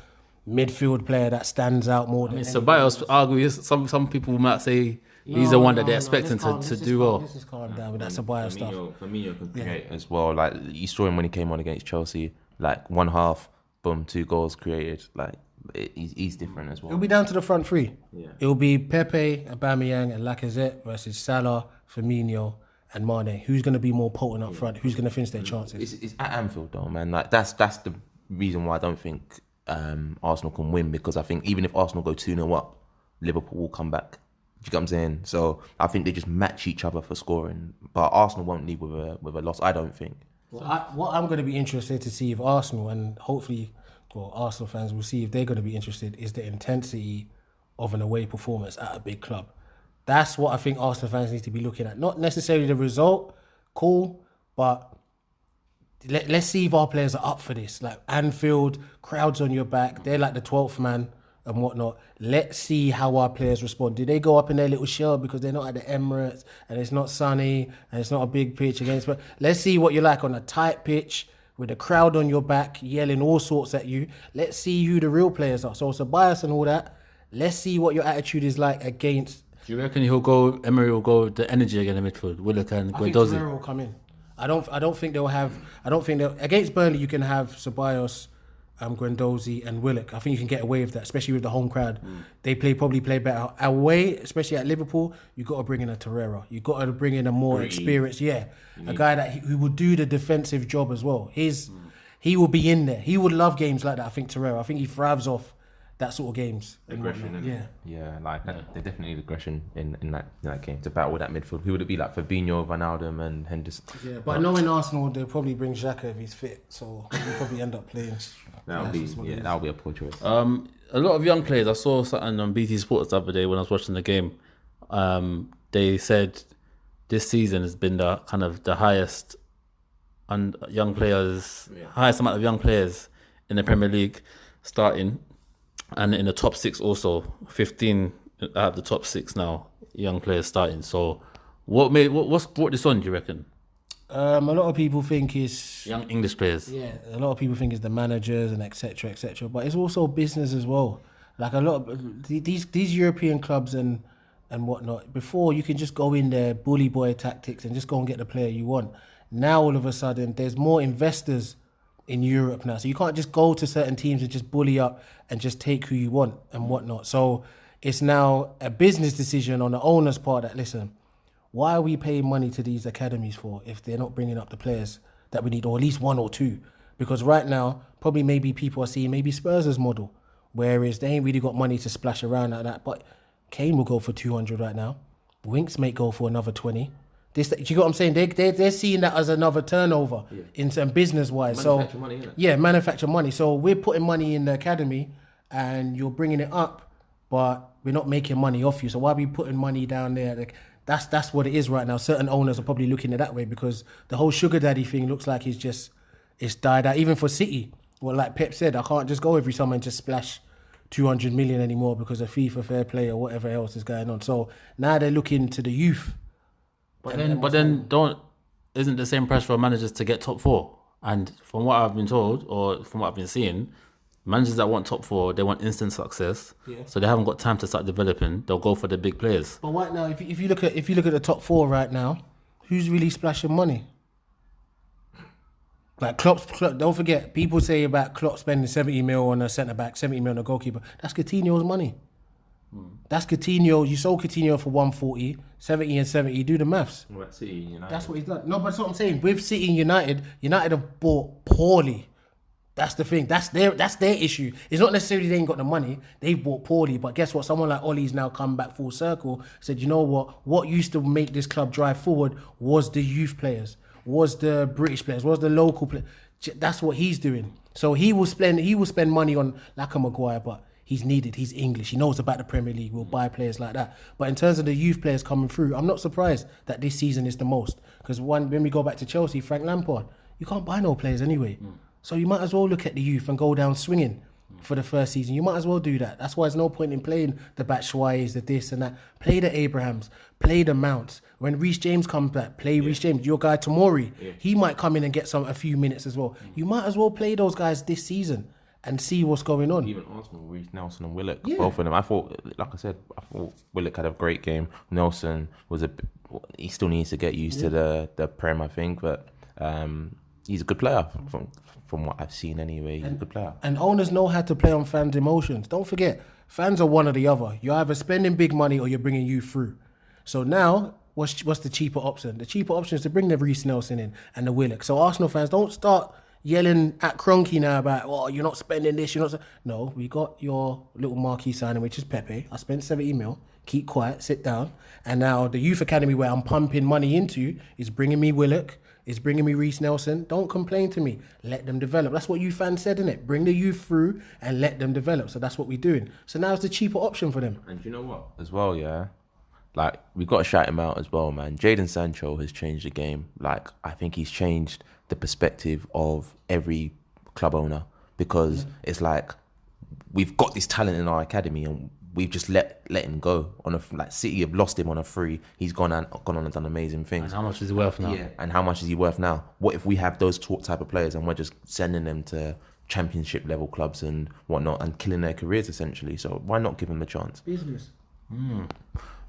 S3: midfield player that stands out more than
S1: Ceballos, arguably, some people might say he's the one that they're expecting to do well.
S3: Let's just calm down with that Ceballos stuff.
S2: Firmino can create as well. Like, you saw him when he came on against Chelsea. Like, 1 half, boom, 2 goals created. Like, he's different as well.
S3: It'll be down to the front three.
S2: Yeah.
S3: It'll be Pepe, Aubameyang, and Lacazette versus Salah, Firmino, and Mane. Who's going to be more potent up front? Who's going to finish their chances?
S2: It's at Anfield though, man. Like, that's the reason why I don't think Arsenal can win, because I think even if Arsenal go 2-0 up, Liverpool will come back. Do you get what I'm saying? So I think they just match each other for scoring, but Arsenal won't leave with a loss. I don't think.
S3: Well, what I'm going to be interested to see if Arsenal, and hopefully, well, Arsenal fans will see if they're going to be interested, is the intensity of an away performance at a big club. That's what I think Arsenal fans need to be looking at. Not necessarily the result, cool, but let's see if our players are up for this. Like Anfield, crowds on your back, they're like the 12th man and whatnot. Let's see how our players respond. Do they go up in their little shell because they're not at the Emirates and it's not sunny and it's not a big pitch against? But let's see what you're like on a tight pitch with a crowd on your back yelling all sorts at you. Let's see who the real players are. So bias and all that. Let's see what your attitude is like against.
S1: Do you reckon Emery will go with the energy again in midfield? Willock and
S3: I think
S1: Guendouzi?
S3: Torreira will come in. I don't think they'll have. I don't think they'll against Burnley. You can have Ceballos, Guendouzi, and Willock. I think you can get away with that, especially with the home crowd. They probably play better away, especially at Liverpool. You got to bring in a Torreira. You got to bring in a more experienced, a guy who will do the defensive job as well. He will be in there. He would love games like that. I think Torreira. I think he thrives off that sort of games.
S2: Aggression,
S3: yeah.
S2: Like they definitely need aggression in that game to battle with that midfield. Who would it be? Like Fabinho, Wijnaldum, and Henderson.
S3: Yeah, but knowing Arsenal, they'll probably bring Xhaka if he's fit, so he'll probably end up playing.
S2: That'll be a poor choice.
S1: A lot of young players. I saw something on BT Sports the other day when I was watching the game. They said this season has been the kind of the highest highest amount of young players in the Premier League starting. And in the top 6 also, 15 out of the top 6 now, young players starting. So what's brought this on, do you reckon?
S3: A lot of people think it's
S1: young English players.
S3: Yeah, a lot of people think it's the managers and etc. But it's also business as well. Like a lot of these European clubs and whatnot, before you can just go in there, bully boy tactics, and just go and get the player you want. Now all of a sudden there's more investors in Europe now, so you can't just go to certain teams and just bully up and just take who you want and whatnot. So it's now a business decision on the owner's part that, listen, why are we paying money to these academies for if they're not bringing up the players that we need, or at least 1 or 2? Because right now, probably maybe people are seeing maybe Spurs' model, whereas they ain't really got money to splash around like that. But Kane will go for 200 right now. Winks may go for another 20. Do you get what I'm saying? They're seeing that as another turnover in some business-wise.
S2: Manufacture money, innit?
S3: Yeah, manufacture money. So we're putting money in the academy and you're bringing it up, but we're not making money off you. So why are we putting money down there? Like, that's what it is right now. Certain owners are probably looking at it that way because the whole sugar daddy thing looks like it's died out. Even for City, well, like Pep said, I can't just go every summer and just splash 200 million anymore because of FIFA fair play or whatever else is going on. So now they're looking to the youth.
S1: But then isn't the same pressure for managers to get top 4? And from what I've been told, or from what I've been seeing, Managers that want top four, they want instant success.
S3: Yeah.
S1: So they haven't got time to start developing. They'll go for the big players.
S3: But right now, if you look at the top four right now, who's really splashing money? Like Klopp, don't forget, people say about Klopp spending 70 mil on a centre back, 70 mil on a goalkeeper. That's Coutinho's money. That's Coutinho. You sold Coutinho for 140, 70 and 70. Do the maths.
S2: What, City, United?
S3: That's what he's done. No, but that's what I'm saying. With City and United have bought poorly. That's the thing. That's their issue. It's not necessarily they ain't got the money. They've bought poorly. But guess what? Someone like Ollie's now come back full circle. Said, you know what? What used to make this club drive forward was the youth players, was the British players, was the local players. That's what he's doing. So he will spend money on like a Maguire, but he's needed. He's English. He knows about the Premier League. We'll buy players like that. But in terms of the youth players coming through, I'm not surprised that this season is the most. Because when we go back to Chelsea, Frank Lampard, you can't buy no players anyway. So you might as well look at the youth and go down swinging for the first season. You might as well do that. That's why there's no point in playing the Batshuayis, the this and that. Play the Abrahams, play the Mounts. When Reece James comes back, play Reece James. Your guy Tomori, he might come in and get a few minutes as well. You might as well play those guys this season and see what's going on.
S2: Even Arsenal, Reece Nelson and Willock, both of them. I thought Willock had a great game. Nelson he still needs to get used to the Prem, I think, but he's a good player from what I've seen anyway. He's a good player.
S3: And owners know how to play on fans' emotions. Don't forget, fans are one or the other. You're either spending big money or you're bringing you through. So now, what's the cheaper option? The cheaper option is to bring the Reece Nelson in and the Willock. So Arsenal fans, don't start yelling at Kroenke now about, oh, you're not spending this, you're not... No, we got your little marquee signing, which is Pepe. I spent 70 mil. Keep quiet, sit down. And now the youth academy where I'm pumping money into is bringing me Willock, is bringing me Reece Nelson. Don't complain to me. Let them develop. That's what you fans said, innit? Bring the youth through and let them develop. So that's what we're doing. So now it's the cheaper option for them.
S2: And you know what? As well, yeah. Like, we've got to shout him out as well, man. Jadon Sancho has changed the game. Like, I think he's changed the perspective of every club owner because it's like we've got this talent in our academy and we've just let him go on City have lost him on a free. He's gone on and done amazing things.
S1: And how much is he worth now?
S2: Yeah, and how much is he worth now? What if we have those type of players and we're just sending them to championship level clubs and whatnot and killing their careers essentially? So why not give them a chance?
S3: Business.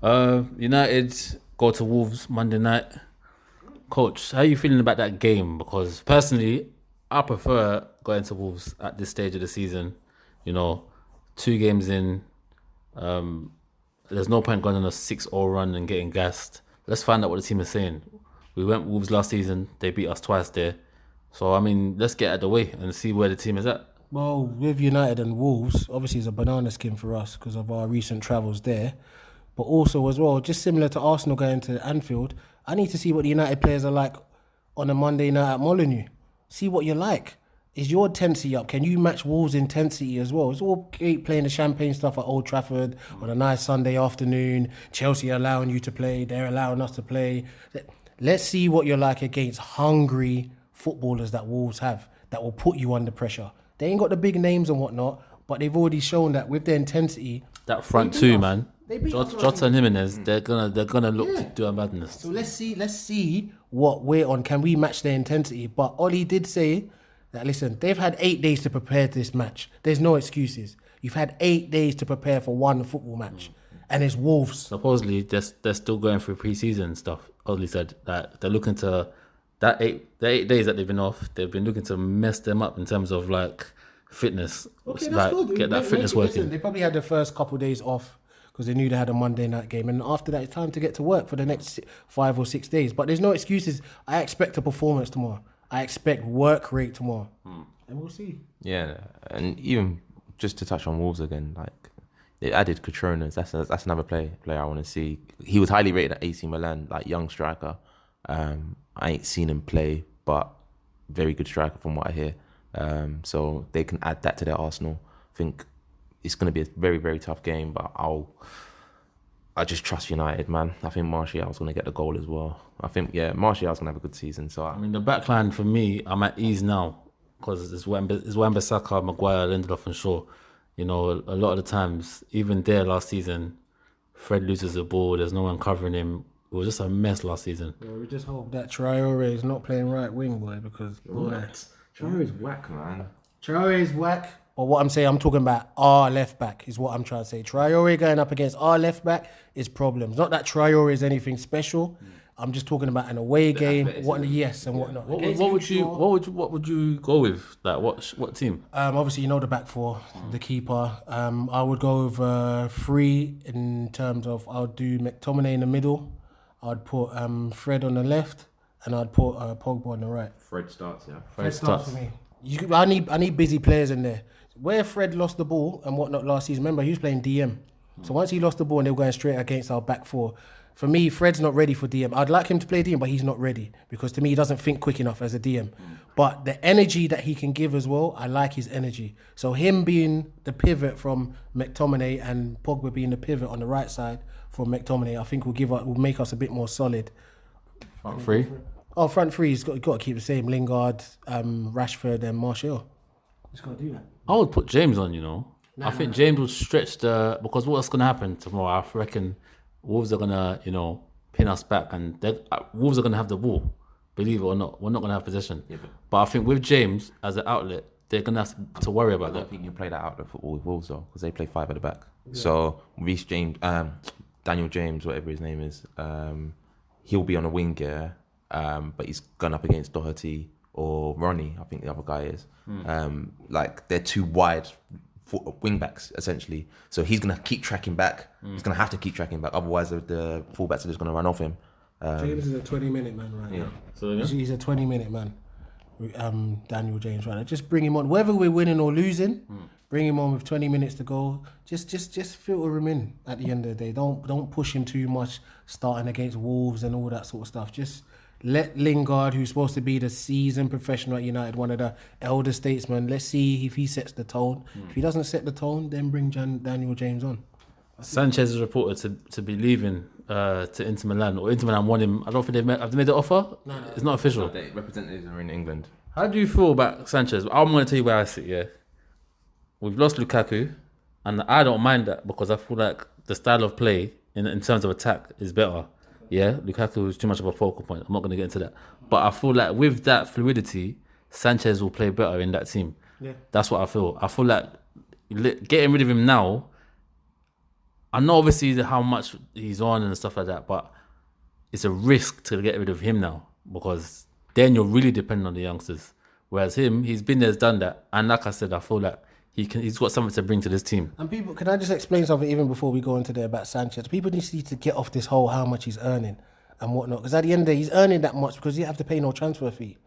S1: United go to Wolves Monday night. Coach, how are you feeling about that game? Because personally, I prefer going to Wolves at this stage of the season. 2 games in, there's no point going on a 6-0 run and getting gassed. Let's find out what the team is saying. We went Wolves last season. They beat us twice there. So, let's get out of the way and see where the team is at.
S3: Well, with United and Wolves, obviously it's a banana skin for us because of our recent travels there. But also as well, just similar to Arsenal going to Anfield, I need to see what the United players are like on a Monday night at Molineux. See what you're like. Is your intensity up? Can you match Wolves' intensity as well? It's all great playing the champagne stuff at Old Trafford on a nice Sunday afternoon. Chelsea are allowing you to play. They're allowing us to play. Let's see what you're like against hungry footballers that Wolves have that will put you under pressure. They ain't got the big names and whatnot, but they've already shown that with their intensity.
S1: That front two, man.
S3: Jota
S1: Jota and Jimenez, they're gonna look to do a madness.
S3: So let's see what we're on. Can we match their intensity? But Ollie did say that, listen, they've had 8 days to prepare this match. There's no excuses. You've had 8 days to prepare for one football match. And it's Wolves.
S1: Supposedly, they're still going through pre-season stuff. Ollie said that they're looking to, the 8 days that they've been off, they've been looking to mess them up in terms of fitness.
S3: Okay, that's good.
S1: Get that fitness working.
S3: Listen, they probably had the first couple of days off because they knew they had a Monday night game. And after that, it's time to get to work for the next 5 or 6 days. But there's no excuses. I expect a performance tomorrow. I expect work rate tomorrow. And we'll see.
S2: Yeah, and even just to touch on Wolves again, they added Cotronas. That's another player I want to see. He was highly rated at AC Milan, young striker. I ain't seen him play, but very good striker from what I hear. So they can add that to their arsenal. I think it's going to be a very, very tough game, but I just trust United, man. I think Martial's going to get the goal as well. I think, Martial's going to have a good season. So
S1: the backline for me, I'm at ease now because it's Wan-Bissaka, Maguire, Lindelof and Shaw. A lot of the times, even there last season, Fred loses the ball. There's no one covering him. It was just a mess last season.
S3: Well, we just hope that Traore is not playing right wing, boy, because, boy...
S2: Traore's whack, man.
S3: Traore is whack. But what I'm saying, I'm talking about our left back is what I'm trying to say. Traore going up against our left back is problems. Not that Traore is anything special. I'm just talking about an away game, and whatnot.
S1: What would you go with? Like what team?
S3: Obviously, you know the back four, the keeper. I would go with 3 in terms of I'll do McTominay in the middle. I'd put Fred on the left, and I'd put Pogba on the right.
S2: Fred starts, yeah.
S3: Fred starts for me. I need busy players in there. Where Fred lost the ball and whatnot last season, remember he was playing DM. So once he lost the ball and they were going straight against our back four, for me, Fred's not ready for DM. I'd like him to play DM, but he's not ready because to me, he doesn't think quick enough as a DM. But the energy that he can give as well, I like his energy. So him being the pivot from McTominay and Pogba being the pivot on the right side from McTominay, I think will make us a bit more solid.
S1: Front three?
S3: Oh, front three, he's got to keep the same. Lingard, Rashford and Martial. He's got to do that.
S1: I would put James on, I think James will stretch because what's going to happen tomorrow, I reckon Wolves are going to, pin us back and Wolves are going to have the ball, believe it or not. We're not going to have possession. Yeah, but I think with James as an outlet, they're going to have to worry about that.
S2: I don't think you play that outlet football with Wolves, though, because they play 5 at the back. Yeah. So Reece James, Daniel James, whatever his name is, he'll be on a wing, yeah, but he's gone up against Doherty or Ronnie, I think the other guy is. They're too wide wing backs essentially, so he's gonna keep tracking back. He's gonna have to keep tracking back, otherwise the fullbacks are just gonna run off him.
S3: James is a 20-minute man right now. So he's a 20-minute man. Daniel James right now. Just bring him on, whether we're winning or losing. Bring him on with 20 minutes to go. Just filter him in at the end of the day. Don't push him too much. Starting against Wolves and all that sort of stuff. Just let Lingard, who's supposed to be the seasoned professional at United, one of the elder statesmen, let's see if he sets the tone. If he doesn't set the tone, then bring Daniel James on.
S1: Sanchez is reported to be leaving to Inter Milan, or Inter Milan want him. I don't think have they made the offer? No. It's not official.
S2: The representatives are in England.
S1: How do you feel about Sanchez? I'm going to tell you where I sit, yeah. We've lost Lukaku, and I don't mind that because I feel like the style of play in terms of attack is better. Yeah, Lukaku is too much of a focal point. I'm not going to get into that. But I feel like with that fluidity, Sanchez will play better in that team. Yeah. That's what I feel. I feel like getting rid of him now, I know obviously how much he's on and stuff like that, but it's a risk to get rid of him now because then you're really dependent on the youngsters. Whereas him, he's been there, done that. And like I said, I feel like he's got something to bring to this team. And
S3: people, can I just explain something even before we go into there about Sanchez? People need to get off this whole how much he's earning and whatnot. Because at the end of the day, he's earning that much because you have to pay no transfer fee.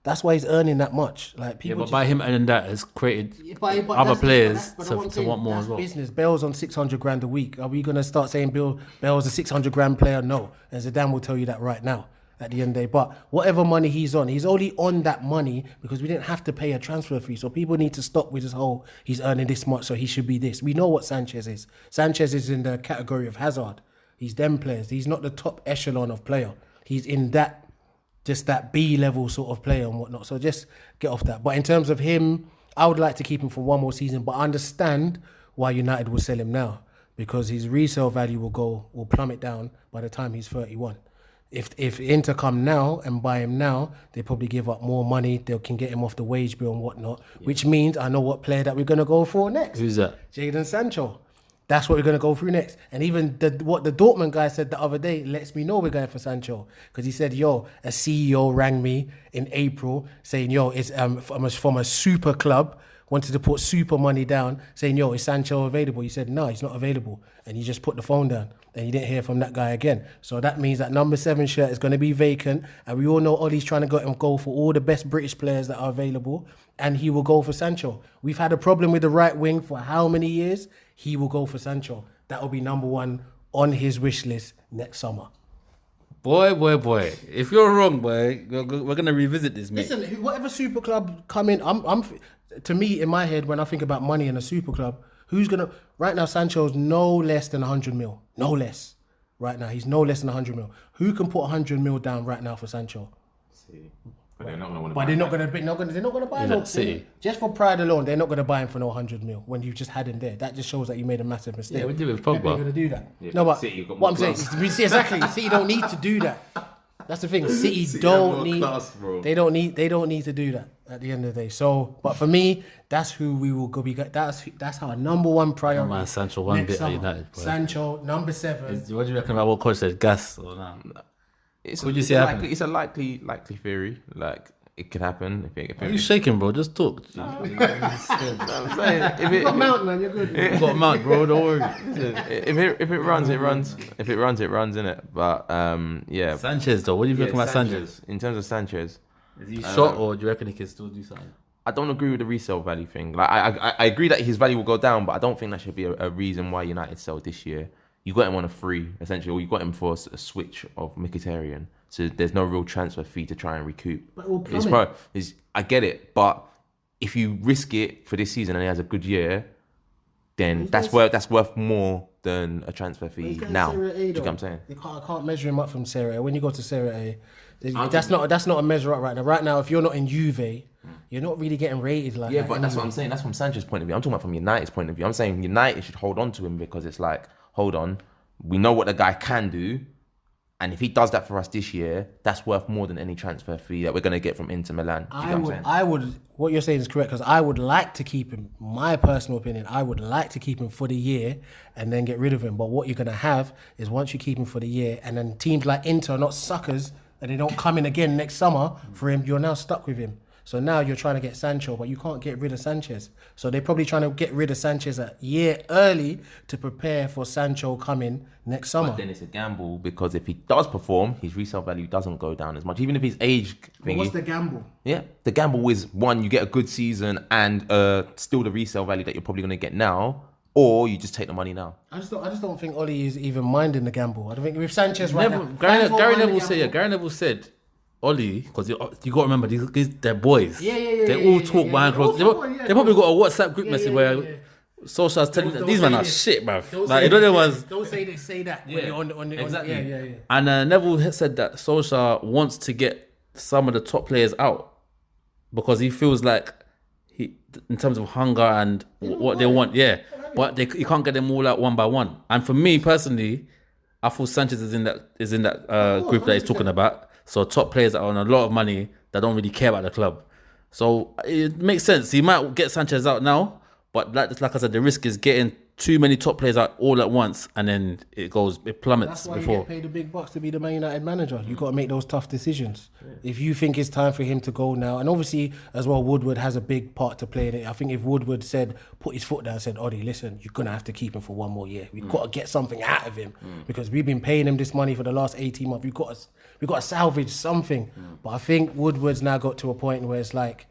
S3: That's why he's earning that much. Like people,
S1: but by him earning that has created other players to want more as well.
S3: Business. Bale's on 600 grand a week. Are we going to start saying Bale's a 600 grand player? No. And Zidane will tell you that right now. At the end of the day, but whatever money he's only on that money because we didn't have to pay a transfer fee. So people need to stop with this whole he's earning this much, so he should be this. We know what Sanchez is. Sanchez is in the category of Hazard. He's them players. He's not the top echelon of player. He's in that B level sort of player and whatnot. So just get off that. But in terms of him, I would like to keep him for one more season. But I understand why United will sell him now because his resale value will plummet down by the time he's 31. If Inter come now and buy him now, they probably give up more money. They can get him off the wage bill and whatnot, which means I know what player that we're going to go for next.
S1: Who's that?
S3: Jadon Sancho. That's what we're going to go through next. And even what the Dortmund guy said the other day lets me know we're going for Sancho. Because he said, a CEO rang me in April saying, it's from a super club, wanted to put super money down, saying, is Sancho available? He said, no, he's not available. And he just put the phone down. And you didn't hear from that guy again. So that means that number 7 shirt is going to be vacant. And we all know Ollie's trying to go for all the best British players that are available. And he will go for Sancho. We've had a problem with the right wing for how many years? He will go for Sancho. That will be number 1 on his wish list next summer.
S1: Boy. If you're wrong, boy, we're going to revisit this, mate.
S3: Listen, whatever super club come in, to me, in my head, when I think about money in a super club, who's going to... Right now, Sancho's no less than 100 mil. No less. Right now, he's no less than 100 mil. Who can put 100 mil down right now for Sancho?
S2: City. But they're not going to
S3: buy him. They're not going to buy him.
S1: City.
S3: Just for pride alone, they're not going to buy him for no 100 mil when you just had him there. That just shows that you made a massive mistake.
S1: Yeah, we did with Pogba.
S3: They're going to do that.
S2: Yeah,
S3: no, but
S2: City,
S3: what I'm saying, exactly. City don't need to do that. That's the thing. City don't need. They don't need to do that. at the end of the day. So, but for me, that's who we will go. That's our number one priority.
S1: Man, Sancho one
S3: next
S1: bit at
S3: summer.
S1: United. Bro.
S3: Sancho, number 7.
S1: What do you reckon about what coach said? Gas or not?
S2: Would you say it's a likely theory. Like it could happen.
S1: Are you shaking, bro? Just talk.
S2: I'm saying,
S3: You got Mount, man. You're good.
S1: You got Mount, bro. Don't worry.
S2: if it runs, it runs. If it runs, it runs, innit? But yeah.
S1: Sanchez though, what do you think about Sanchez?
S2: In terms of Sanchez,
S1: is he shot or do you reckon he can still do something?
S2: I don't agree with the resale value thing. Like I agree that his value will go down, but I don't think that should be a reason why United sell this year. You got him on a free, essentially, or you got him for a switch of Mkhitaryan. So there's no real transfer fee to try and recoup.
S3: But
S2: I get it, but if you risk it for this season and he has a good year, then that's worth more than a transfer fee now. Do you get what I'm saying?
S3: I can't measure him up from Serie A. When you go to Serie A, that's not a measure up right now. Right now, if you're not in Juve, you're not really getting rated like that.
S2: Yeah, but that's what I'm saying. That's from Sanchez's point of view. I'm talking about from United's point of view. I'm saying United should hold on to him because it's like, hold on, we know what the guy can do. And if he does that for us this year, that's worth more than any transfer fee that we're going to get from Inter Milan.
S3: What you're saying is correct, because I would like to keep him, my personal opinion, I would like to keep him for the year and then get rid of him. But what you're going to have is once you keep him for the year and then teams like Inter are not suckers and they don't come in again next summer for him, you're now stuck with him. So now you're trying to get Sancho, but you can't get rid of Sanchez. So they're probably trying to get rid of Sanchez a year early to prepare for Sancho coming next summer.
S2: But then it's a gamble because if he does perform, his resale value doesn't go down as much. Even if his age thingy.
S3: What's the gamble?
S2: Yeah, the gamble is one, you get a good season and still the resale value that you're probably going to get now, or you just take the money now.
S3: I just don't think Oli is even minding the gamble. I don't think with Sanchez right now.
S1: Gary Neville said. Ollie, because you got to remember they're boys. They all talk behind closed. They probably got a WhatsApp group message where Solskjaer's telling them these men are shit, bruv. Like
S3: don't say they say that when you're on the
S1: exactly. And Neville said that Solskjaer wants to get some of the top players out because he feels like he, in terms of hunger and what they want, but he can't get them all out one by one. And for me personally, I feel Sanchez is in that group that he's talking about. So top players that are on a lot of money that don't really care about the club. So it makes sense. He might get Sanchez out now, but like I said, the risk is getting too many top players out all at once, and then it plummets.
S3: That's why
S1: before.
S3: You get paid the big bucks to be the Man United manager. You got to make those tough decisions. If you think it's time for him to go now, and obviously as well, Woodward has a big part to play in it. I think if Woodward put his foot down and said, Oddy, listen, you're gonna have to keep him for one more year. We've got to get something out of him because we've been paying him this money for the last 18 months. We've got to salvage something. But I think Woodward's now got to a point where it's like,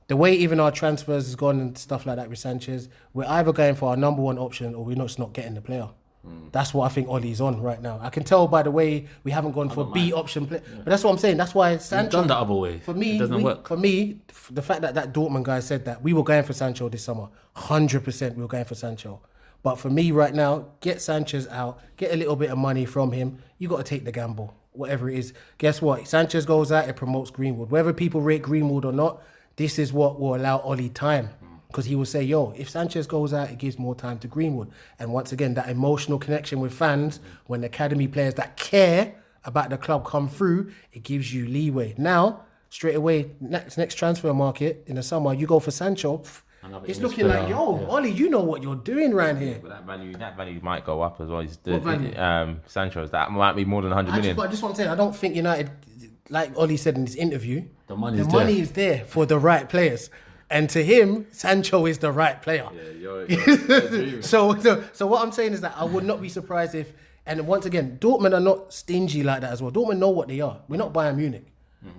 S3: the way even our transfers has gone and stuff like that with Sanchez, we're either going for our number one option or we're just not getting the player. That's what I think Ollie's on right now. I can tell by the way we haven't gone for B option play. But that's what I'm saying. That's why Sancho...
S1: We've done the other way.
S3: For me,
S1: it doesn't work.
S3: For me, the fact that Dortmund guy said that, we were going for Sancho this summer. 100% we were going for Sancho. But for me right now, get Sanchez out, get a little bit of money from him. You got to take the gamble, whatever it is. Guess what? Sanchez goes out, it promotes Greenwood. Whether people rate Greenwood or not, this is what will allow Ollie time. Because he will say, if Sanchez goes out, it gives more time to Greenwood. And once again, that emotional connection with fans, when academy players that care about the club come through, it gives you leeway. Now, straight away, next transfer market in the summer, you go for Sancho. It's looking like, Ollie, you know what you're doing around here.
S2: But that value might go up as well.
S3: What value?
S2: Sancho's, that might be more than 100 million.
S3: But just what I'm saying, I don't think United, like Ollie said in his interview,
S1: the money
S3: is there for the right players. And to him, Sancho is the right player. So what I'm saying is that I would not be surprised if, and once again, Dortmund are not stingy like that as well. Dortmund know what they are. We're not Bayern Munich.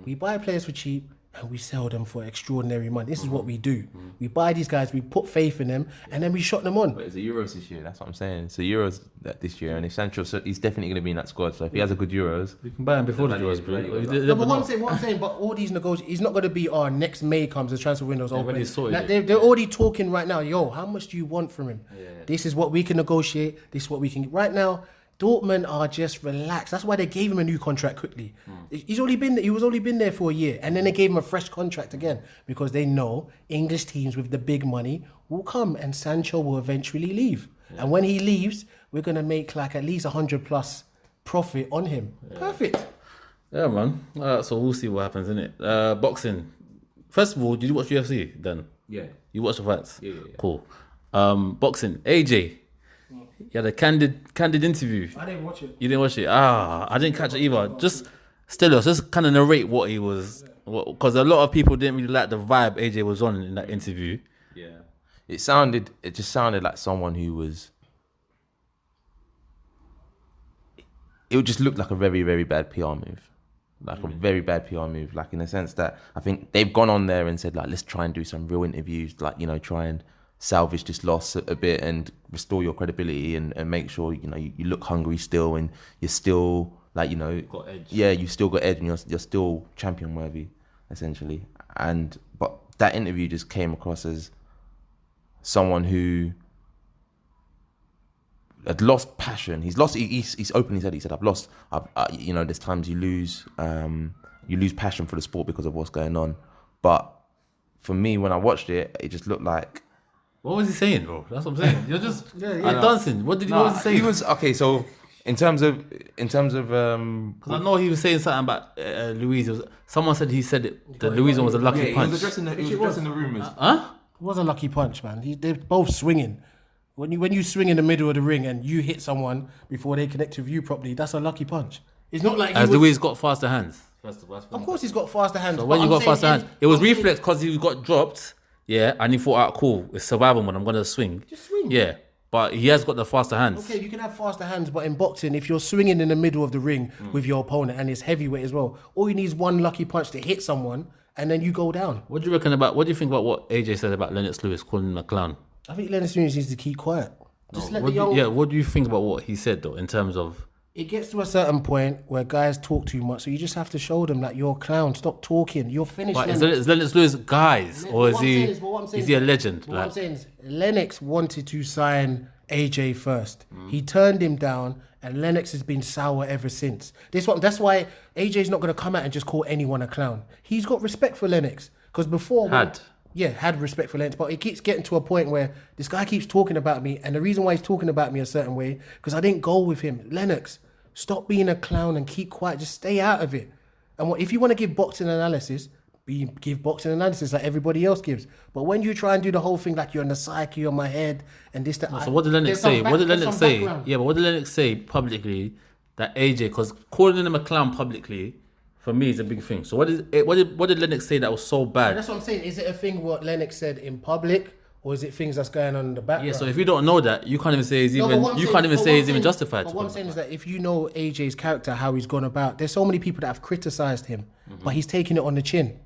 S3: We buy players for cheap and we sell them for extraordinary money. This is what we do. We buy these guys, we put faith in them, and then we shot them on.
S2: But it's the Euros this year, that's what I'm saying. It's the Euros this year, and if Sancho, he's definitely going to be in that squad. So if he has a good Euros...
S1: You can buy him before the Euros, bro.
S3: No, but what I'm saying, but all these negotiations, he's not going to be next May comes, the transfer window's open. They're already talking right now, how much do you want from him? This is what we can negotiate, this is what we can... Right now, Dortmund are just relaxed. That's why they gave him a new contract quickly. He was only been there for a year, and then they gave him a fresh contract again because they know English teams with the big money will come, and Sancho will eventually leave. And when he leaves, we're gonna make like at least 100+ profit on him. Perfect.
S1: Yeah, man. So we'll see what happens, innit? Boxing. First of all, did you watch UFC then?
S5: Yeah.
S1: You watched the fights?
S5: Yeah.
S1: Cool. Boxing, AJ. You had a candid interview.
S3: I didn't watch it.
S1: You didn't watch it? I didn't catch it either. Just Stelios, just kind of narrate what he was, because a lot of people didn't really like the vibe AJ was on in that interview.
S5: Yeah.
S2: It just sounded like someone who was. It would just look like a very, very bad PR move. Like a very bad PR move. Like in the sense that I think they've gone on there and said, like, let's try and do some real interviews. Like, you know, try and salvage this loss a bit and restore your credibility and make sure, you know, you look hungry still and you're still, like, you know,
S1: Got edge.
S2: Yeah, you still got edge and you're still champion worthy, essentially. But that interview just came across as someone who had lost passion. He's openly said, he said, I've lost, you know, there's times you lose passion for the sport because of what's going on. But for me, when I watched it, it just looked like,
S1: What was he saying, bro? That's what I'm saying. You're just dancing. What was he saying?
S2: he was, okay, so in terms of,
S1: Because I know he was saying something about Louise. Someone said he said it. The Louise one was a lucky punch.
S5: He was addressing the rumours.
S1: Huh?
S3: It was a lucky punch, man. They're both swinging. When you swing in the middle of the ring and you hit someone before they connect with you properly, that's a lucky punch. It's not like
S1: As Louise got faster hands.
S3: Of course, he's got faster hands.
S1: So when
S3: but
S1: you
S3: I'm
S1: got faster
S3: saying
S1: hands, it was reflex because he got dropped. Yeah, and he thought, "Ah, cool, it's survival mode. I'm gonna swing."
S3: Just swing.
S1: Yeah, but he has got the faster hands.
S3: Okay, you can have faster hands, but in boxing, if you're swinging in the middle of the ring with your opponent and it's heavyweight as well, all you need is one lucky punch to hit someone and then you go down.
S1: What do you reckon about? What do you think about what AJ said about Lennox Lewis calling him a clown?
S3: I think Lennox Lewis needs to keep quiet. Just let the
S1: What
S3: young...
S1: do, what do you think about what he said though, in terms of?
S3: It gets to a certain point where guys talk too much, so you just have to show them that you're a clown. Stop talking. You're finished.
S1: But is Lennox Lewis guys, or is he?
S3: Is
S1: Is he a legend?
S3: What I'm saying is, Lennox wanted to sign AJ first. He turned him down, and Lennox has been sour ever since. That's why AJ's not going to come out and just call anyone a clown. He's got respect for Lennox because before had respect for Lennox, but it keeps getting to a point where this guy keeps talking about me, and the reason why he's talking about me a certain way because I didn't go with him. Lennox, stop being a clown and keep quiet. Just stay out of it. And if you want to give boxing analysis, give boxing analysis like everybody else gives. But when you try and do the whole thing like you're in the psyche on my head and this, that.
S1: So what did Lennox say? What did Lennox say? Yeah, but what did Lennox say publicly that AJ? Because calling him a clown publicly, for me, is a big thing. So what did Lennox say that was so bad?
S3: That's what I'm saying. Is it a thing what Lennox said in public, or is it things that's going on in the background?
S1: Yeah. So if you don't know that, you can't even say he's even justified.
S3: But what I'm saying is that if you know AJ's character, how he's gone about, there's so many people that have criticised him, but he's taking it on the chin.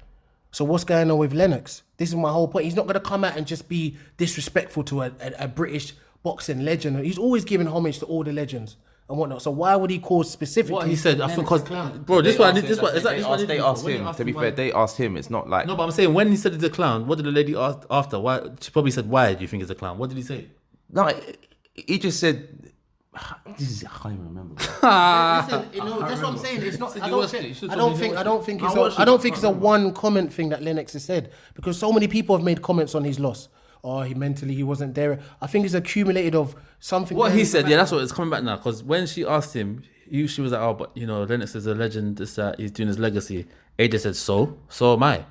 S3: So what's going on with Lennox? This is my whole point. He's not going to come out and just be disrespectful to a British boxing legend. He's always giving homage to all the legends and whatnot. So why would he call specifically?
S1: What he said, I think, because bro, they asked
S2: him. To be fair, they asked him. It's not like
S1: no, but I'm saying when he said he's a clown, what did the lady ask after? Why? She probably said, "Why do you think he's a clown?" What did he say?
S2: no. He just said, I can't even remember.
S3: Listen, that's what I'm saying. It's not. I don't think it's a one comment thing that Lennox has said because so many people have made comments on his loss. Oh, he wasn't there. I think it's accumulated of something.
S1: What he said, yeah, that's what it's coming back now. Because when she asked him, she was like, "Oh, but Lennox is a legend. This he's doing his legacy." AJ said, "So am I.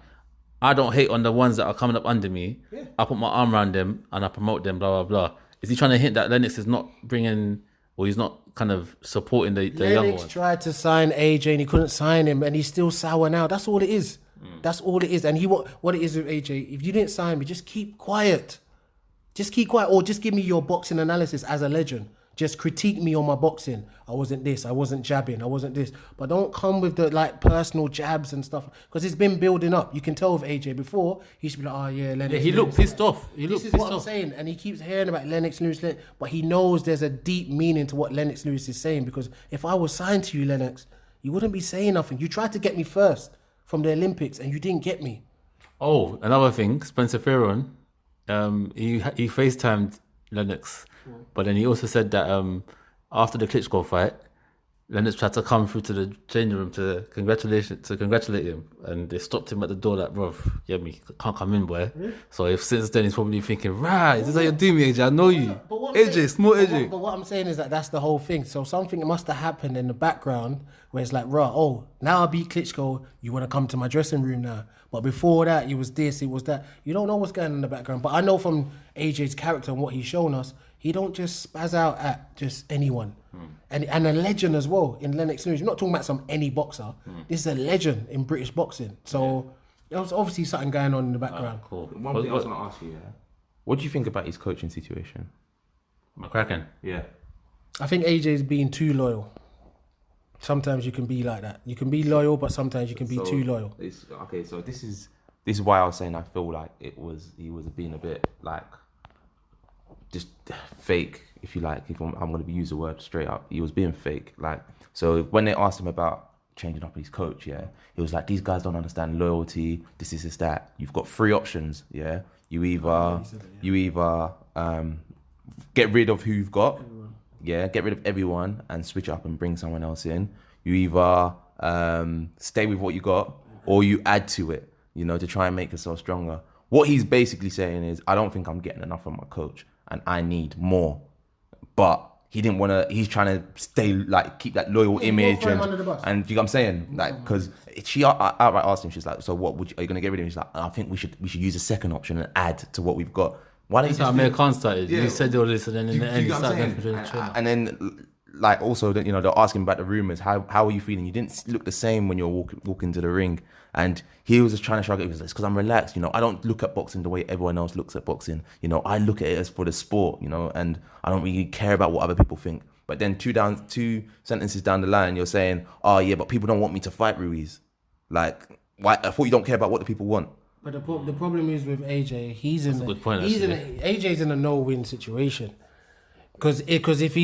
S1: I don't hate on the ones that are coming up under me. Yeah. I put my arm around them and I promote them. Blah blah blah." Is he trying to hint that Lennox is not bringing, or he's not kind of supporting the young ones?
S3: Lennox tried to sign AJ and he couldn't sign him, and he's still sour now. That's all it is. That's all it is. And what it is with AJ, if you didn't sign me, just keep quiet. Just keep quiet, or just give me your boxing analysis as a legend. Just critique me on my boxing. I wasn't this, I wasn't jabbing, I wasn't this. But don't come with the personal jabs and stuff, because it's been building up. You can tell with AJ before, he should be like, oh yeah, Lennox.
S1: Yeah, he looked pissed off. This is what
S3: I'm saying, and he keeps hearing about Lennox Lewis, but he knows there's a deep meaning to what Lennox Lewis is saying, because if I was signed to you, Lennox, you wouldn't be saying nothing. You tried to get me first from the Olympics, and you didn't get me.
S1: Oh, another thing, Spencer Fearon, he FaceTimed Lennox, but then he also said that after the Klitschko fight, Lennox tried to come through to the changing room to congratulate him, and they stopped him at the door like, bro, yeah, me can't come in, boy. So if since then he's probably thinking, right, is this how you're doing me, AJ? I know you, AJ, small AJ.
S3: But what I'm saying is that that's the whole thing. So something must have happened in the background where it's like, now I beat Klitschko, you want to come to my dressing room now. But before that, it was this, it was that. You don't know what's going on in the background. But I know from AJ's character and what he's shown us, he don't just spaz out at just anyone. And a legend as well in Lennox Lewis. You're not talking about any boxer. This is a legend in British boxing. So there was obviously something going on in the background.
S1: Cool.
S2: One thing I was going to ask you, what do you think about his coaching situation?
S1: McCracken.
S2: Yeah.
S3: I think AJ's being too loyal. Sometimes you can be like that. You can be loyal, but sometimes you can be too loyal.
S2: So this is why I was saying I feel like he was being a bit like just fake, if you like. If I'm going to use the word straight up, he was being fake. Like, so when they asked him about changing up his coach, he was like, these guys don't understand loyalty. This is that. You've got three options. You either get rid of who you've got. Get rid of everyone and switch it up and bring someone else in. You either stay with what you got, or you add to it, to try and make yourself stronger. What he's basically saying is, I don't think I'm getting enough from my coach and I need more. But he didn't want to, he's trying to stay, like, keep that loyal image. And you know what I'm saying? Like, because she outright asked him, she's like, so what, are you going to get rid of him? She's like, I think we should use a second option and add to what we've got. Why don't you just
S1: Amir Khan started? You said all this, and then in the end, he started.
S2: And then, like, also, they're asking about the rumours. How are you feeling? You didn't look the same when you were walking to the ring. And he was just trying to shrug it. He was like, it's because I'm relaxed. I don't look at boxing the way everyone else looks at boxing. I look at it as for the sport, and I don't really care about what other people think. But then two sentences down the line, you're saying, oh, yeah, but people don't want me to fight Ruiz. Like, why? I thought you don't care about what the people want.
S3: But the problem is with AJ, AJ's in a no-win situation. Because if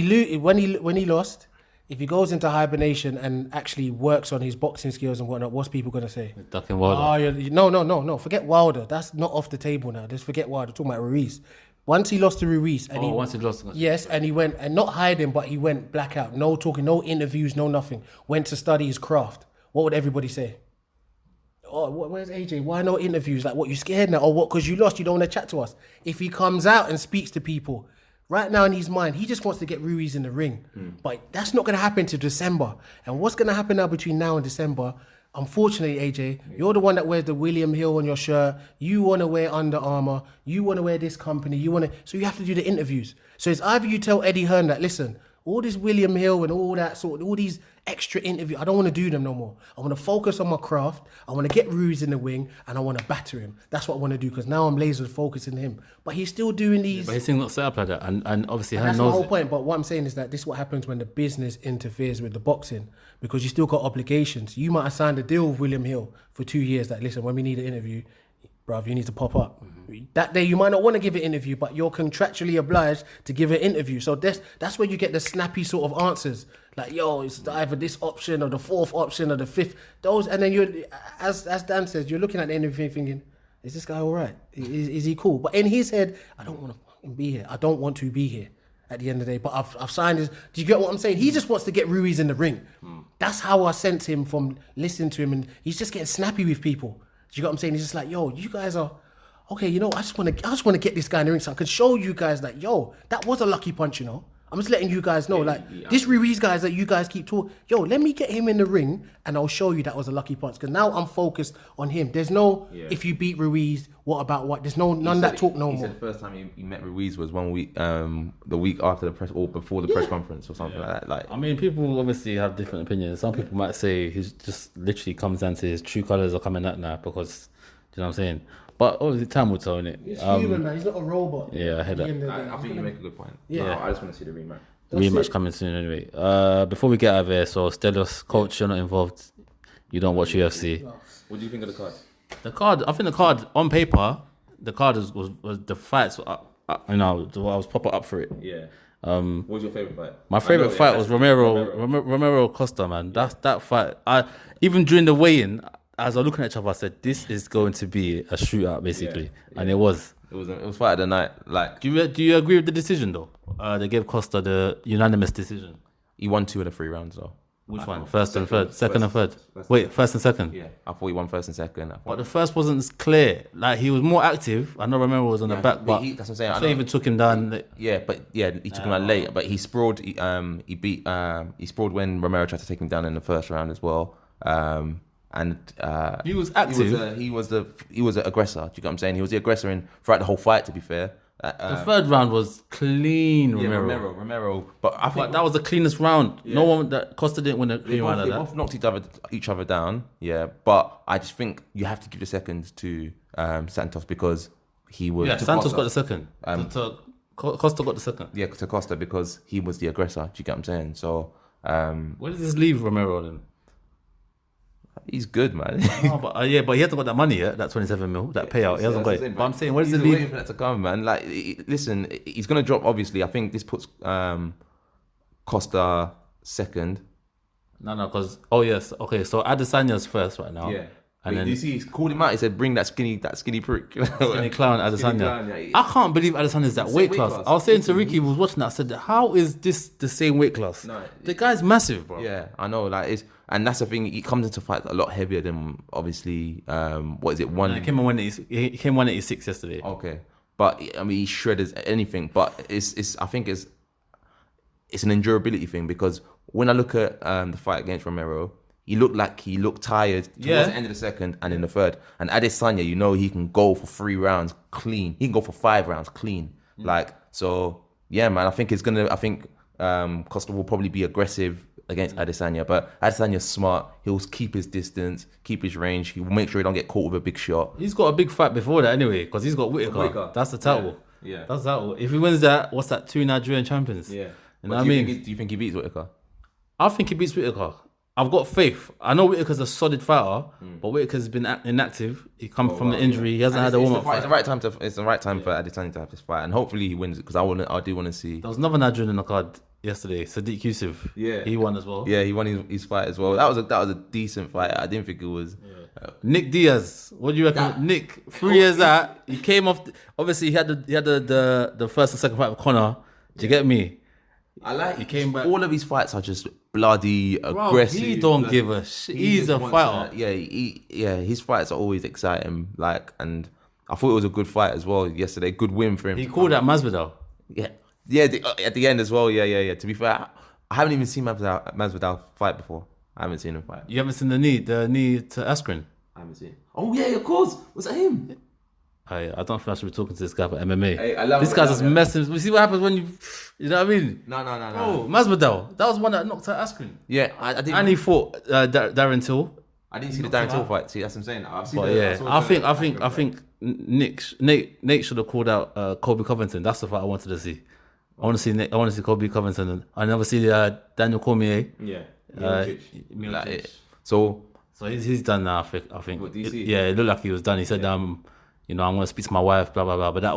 S3: when he lost, if he goes into hibernation and actually works on his boxing skills and whatnot, what's people gonna say?
S1: Ducking Wilder.
S3: No. Forget Wilder. That's not off the table now. Just forget Wilder. Talking about Ruiz. Once he lost to Ruiz,
S1: once he lost.
S3: Yes, and he went, and not hiding, but he went blackout. No talking, no interviews, no nothing. Went to study his craft. What would everybody say? Oh, where's AJ? Why no interviews? Like, what, you scared now? Or what, because you lost, you don't want to chat to us? If he comes out and speaks to people, right now in his mind, he just wants to get Ruiz in the ring. But that's not going to happen till December. And what's going to happen now between now and December? Unfortunately, AJ, you're the one that wears the William Hill on your shirt. You want to wear Under Armour. You want to wear this company. So you have to do the interviews. So it's either you tell Eddie Hearn that, listen, all this William Hill and all that all these extra interviews, I don't want to do them no more. I want to focus on my craft. I want to get Ruiz in the wing and I want to batter him. That's what I want to do, because now I'm laser focusing him. But he's still doing these.
S1: But he's still not set up like that, and obviously
S3: and that's the whole point. But what I'm saying is that this is what happens when the business interferes with the boxing, because you still got obligations. You might have signed a deal with William Hill for 2 years that, listen, when we need an interview, bruv, you need to pop up. That day you might not want to give an interview, but you're contractually obliged to give an interview. So that's where you get the snappy sort of answers. Like, yo, it's either this option or the fourth option or the fifth. Those, and then you're, as Dan says, you're looking at the interview thinking, is this guy all right? Is he cool? But in his head, I don't want to fucking be here. I don't want to be here at the end of the day. But I've signed this. Do you get what I'm saying? He just wants to get Ruiz in the ring. That's how I sense him from listening to him. And he's just getting snappy with people. Do you get what I'm saying? He's just like, yo, you guys are, okay, I just want to get this guy in the ring so I can show you guys that, yo, that was a lucky punch, I'm just letting you guys know, this Ruiz guys that you guys keep talking, yo, let me get him in the ring and I'll show you that was a lucky punch. Because now I'm focused on him. There's no, if you beat Ruiz, what about what? There's none of that talk no more.
S2: He said the first time he met Ruiz was 1 week, the week after the press, or before the press conference or something like that. Like,
S1: I mean, people obviously have different opinions. Some people might say he's just literally comes down to his true colours are coming out now, because, do you know what I'm saying? But obviously time will tell, innit?
S3: He's human, man. He's not a robot.
S1: Yeah, I heard that.
S2: I think you make a good point.
S3: Yeah.
S2: I just want to see the rematch.
S1: Rematch coming soon anyway. Before we get out of here, so Stelios, coach, you're not involved. You don't watch UFC.
S2: What do you think of the card?
S1: I think the card on paper, the card was the fights. I was proper up for it.
S2: Yeah. What was your favorite fight?
S1: My favorite fight was Romero Costa, man. That fight. Even during the weigh-in, as I was looking at each other, I said, "This is going to be a shootout, basically," and it was.
S2: It was fight of the night. Like,
S1: do you agree with the decision though? They gave Costa the unanimous decision.
S2: He won 2 of the 3 rounds though.
S1: Which one? First and third, second and third. Wait, first and second.
S2: Yeah, I thought he won first and second.
S1: But the first wasn't as clear. Like he was more active. I know Romero was on the back, but
S2: that's what I'm saying.
S1: they even took him down.
S2: He took him out late, but he sprawled. He sprawled when Romero tried to take him down in the first round as well.
S1: He was active.
S2: He was the aggressor. Do you get what I'm saying? He was the aggressor throughout the whole fight. To be fair,
S1: the third round was clean,
S2: Romero. But I think
S1: that was the cleanest round. Yeah. No one that Costa didn't win a clean round.
S2: They both knocked each other down. Yeah, but I just think you have to give the second to Santos because he was.
S1: Yeah, Santos got the second. Costa got the second.
S2: Yeah, to Costa because he was the aggressor. Do you get what I'm saying? So
S1: where does this leave Romero then?
S2: He's good, man.
S1: But he hasn't got that money yet. That 27 mil, that payout. He hasn't got it. But I'm saying, where does it leave?
S2: Waiting for that to come, man. Like, listen, he's gonna drop. Obviously, I think this puts Costa second.
S1: No, because okay. So Adesanya's first right now.
S2: Yeah.
S1: And then
S2: you see, he's called him out. He said, "Bring that skinny prick."
S1: Skinny clown, Adesanya.
S2: Yeah.
S1: I can't believe Adesanya's that weight class. I was saying to Ricky, who was watching that, I said, "How is this the same weight class?"
S2: No,
S1: the guy's massive, bro.
S2: Yeah, I know. And that's the thing. He comes into fight a lot heavier than obviously. What is it? He came
S1: 186 yesterday.
S2: Okay, but I mean, he shreds anything. But I think it's an endurability thing because when I look at the fight against Romero. He looked tired towards the end of the second and in the third. And Adesanya, he can go for 3 rounds clean. He can go for 5 rounds clean. So yeah, man. I think Costa will probably be aggressive against Adesanya, but Adesanya's smart. He'll keep his distance, keep his range. He will make sure he don't get caught with a big shot.
S1: He's got a big fight before that anyway, because he's got Whittaker. That's the title.
S2: Yeah,
S1: that's the title. If he wins that, what's that? 2 Nigerian champions.
S2: Yeah.
S1: You know what I mean?
S2: Do you think he beats Whittaker?
S1: I think he beats Whittaker. I've got faith. I know Whittaker's a solid fighter, but Whittaker's been inactive. He comes from the injury. He hasn't had a warm-up fight.
S2: It's the right time for Adesanya to have this fight, and hopefully he wins it because I do want to see.
S1: There was another Nigerian in the card yesterday, Sadiq Yusuf.
S2: Yeah,
S1: he won as well.
S2: Yeah, he won his fight as well. That was a decent fight. I didn't think it was.
S1: Nick Diaz. What do you reckon? Nick, 3 years out, he came off. Obviously, he had the first and second fight with Conor. Do you get me?
S2: I like
S1: he came back.
S2: All of his fights are just bloody aggressive.
S1: He don't give a shit. He's a fighter.
S2: His fights are always exciting. And I thought it was a good fight as well yesterday. Good win for him.
S1: He called out Masvidal.
S2: Yeah. At the end as well. Yeah. To be fair, I haven't even seen Masvidal fight before. I haven't seen him fight.
S1: You haven't seen the knee to Askren?
S2: I haven't seen. Oh yeah, of course. Was that him?
S1: I don't think I should be talking to this guy about MMA.
S2: Hey, I love
S1: this guy's just messing. You see what happens when you know what I mean?
S2: No.
S1: Oh, Masvidal. That was one that knocked out Askren.
S2: Yeah, I didn't.
S1: And he fought Darren Till.
S2: I didn't see the Darren Till fight. See, that's what I'm saying. I've seen
S1: I think Nate should have called out Colby Covington. That's the fight I wanted to see. I want to see Colby Covington. I never see Daniel Cormier.
S2: Yeah.
S1: Miocic.
S2: So
S1: he's done now. I think.
S2: What, DC?
S1: It looked like he was done. He said, I'm going to speak to my wife, blah blah blah. But that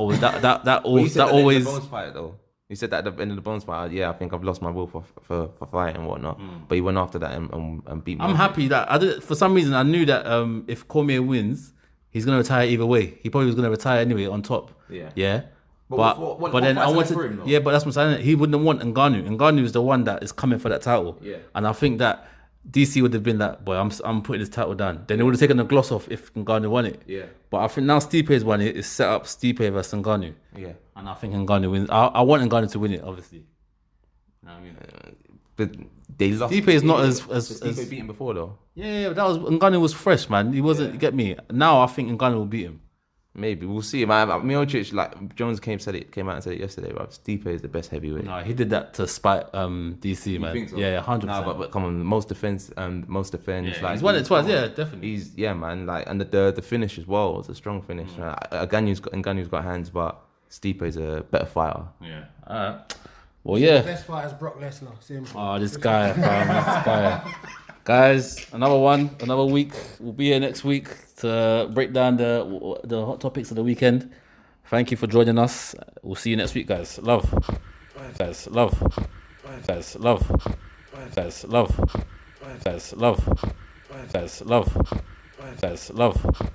S1: always
S2: Bones fight though. He said that at the end of the Bones fight. Yeah, I think I've lost my will for fighting and whatnot. But he went after that and beat me.
S1: I'm happy that for some reason I knew that if Cormier wins, he's going to retire either way. He probably was going to retire anyway on top.
S2: Yeah.
S1: But then I wanted. Yeah, but that's what I'm saying. He wouldn't want Ngannou. Ngannou is the one that is coming for that title.
S2: Yeah.
S1: And I think that DC would have been like, boy, I'm putting this title down. Then it would have taken the gloss off if Ngannou won it.
S2: Yeah.
S1: But I think now Stipe's won it. It's set up Stipe versus Ngannou.
S2: Yeah.
S1: And I think Ngannou wins. I want Ngannou to win it, obviously. You know what I mean?
S2: But they lost.
S1: Stipe is not as
S2: Stipe beat him before though.
S1: Yeah, but Ngannou was fresh, man. He wasn't. You get me? Now I think Ngannou will beat him.
S2: Maybe we'll see. Miocic, like Jones came out and said it yesterday. But Stipe is the best heavyweight.
S1: No, he did that to spite DC, man.
S2: Think so?
S1: Yeah, 100%.
S2: No, but come on, most defense.
S1: Yeah,
S2: like
S1: he's won it twice. Yeah, definitely.
S2: Man. Like, and the finish as well was a strong finish. Ngannou's got hands, but Stipe is a better fighter.
S1: Yeah. Alright. Well, yeah.
S3: Best fight is Brock Lesnar. Simple.
S1: Oh, this guy, fam, this guy. Guys, another week. We'll be here next week to break down the hot topics of the weekend. Thank you for joining us. We'll see you next week, guys. Love. Guys, love. Guys, love. Guys, love. Guys, love. Guys, love. Guys, love.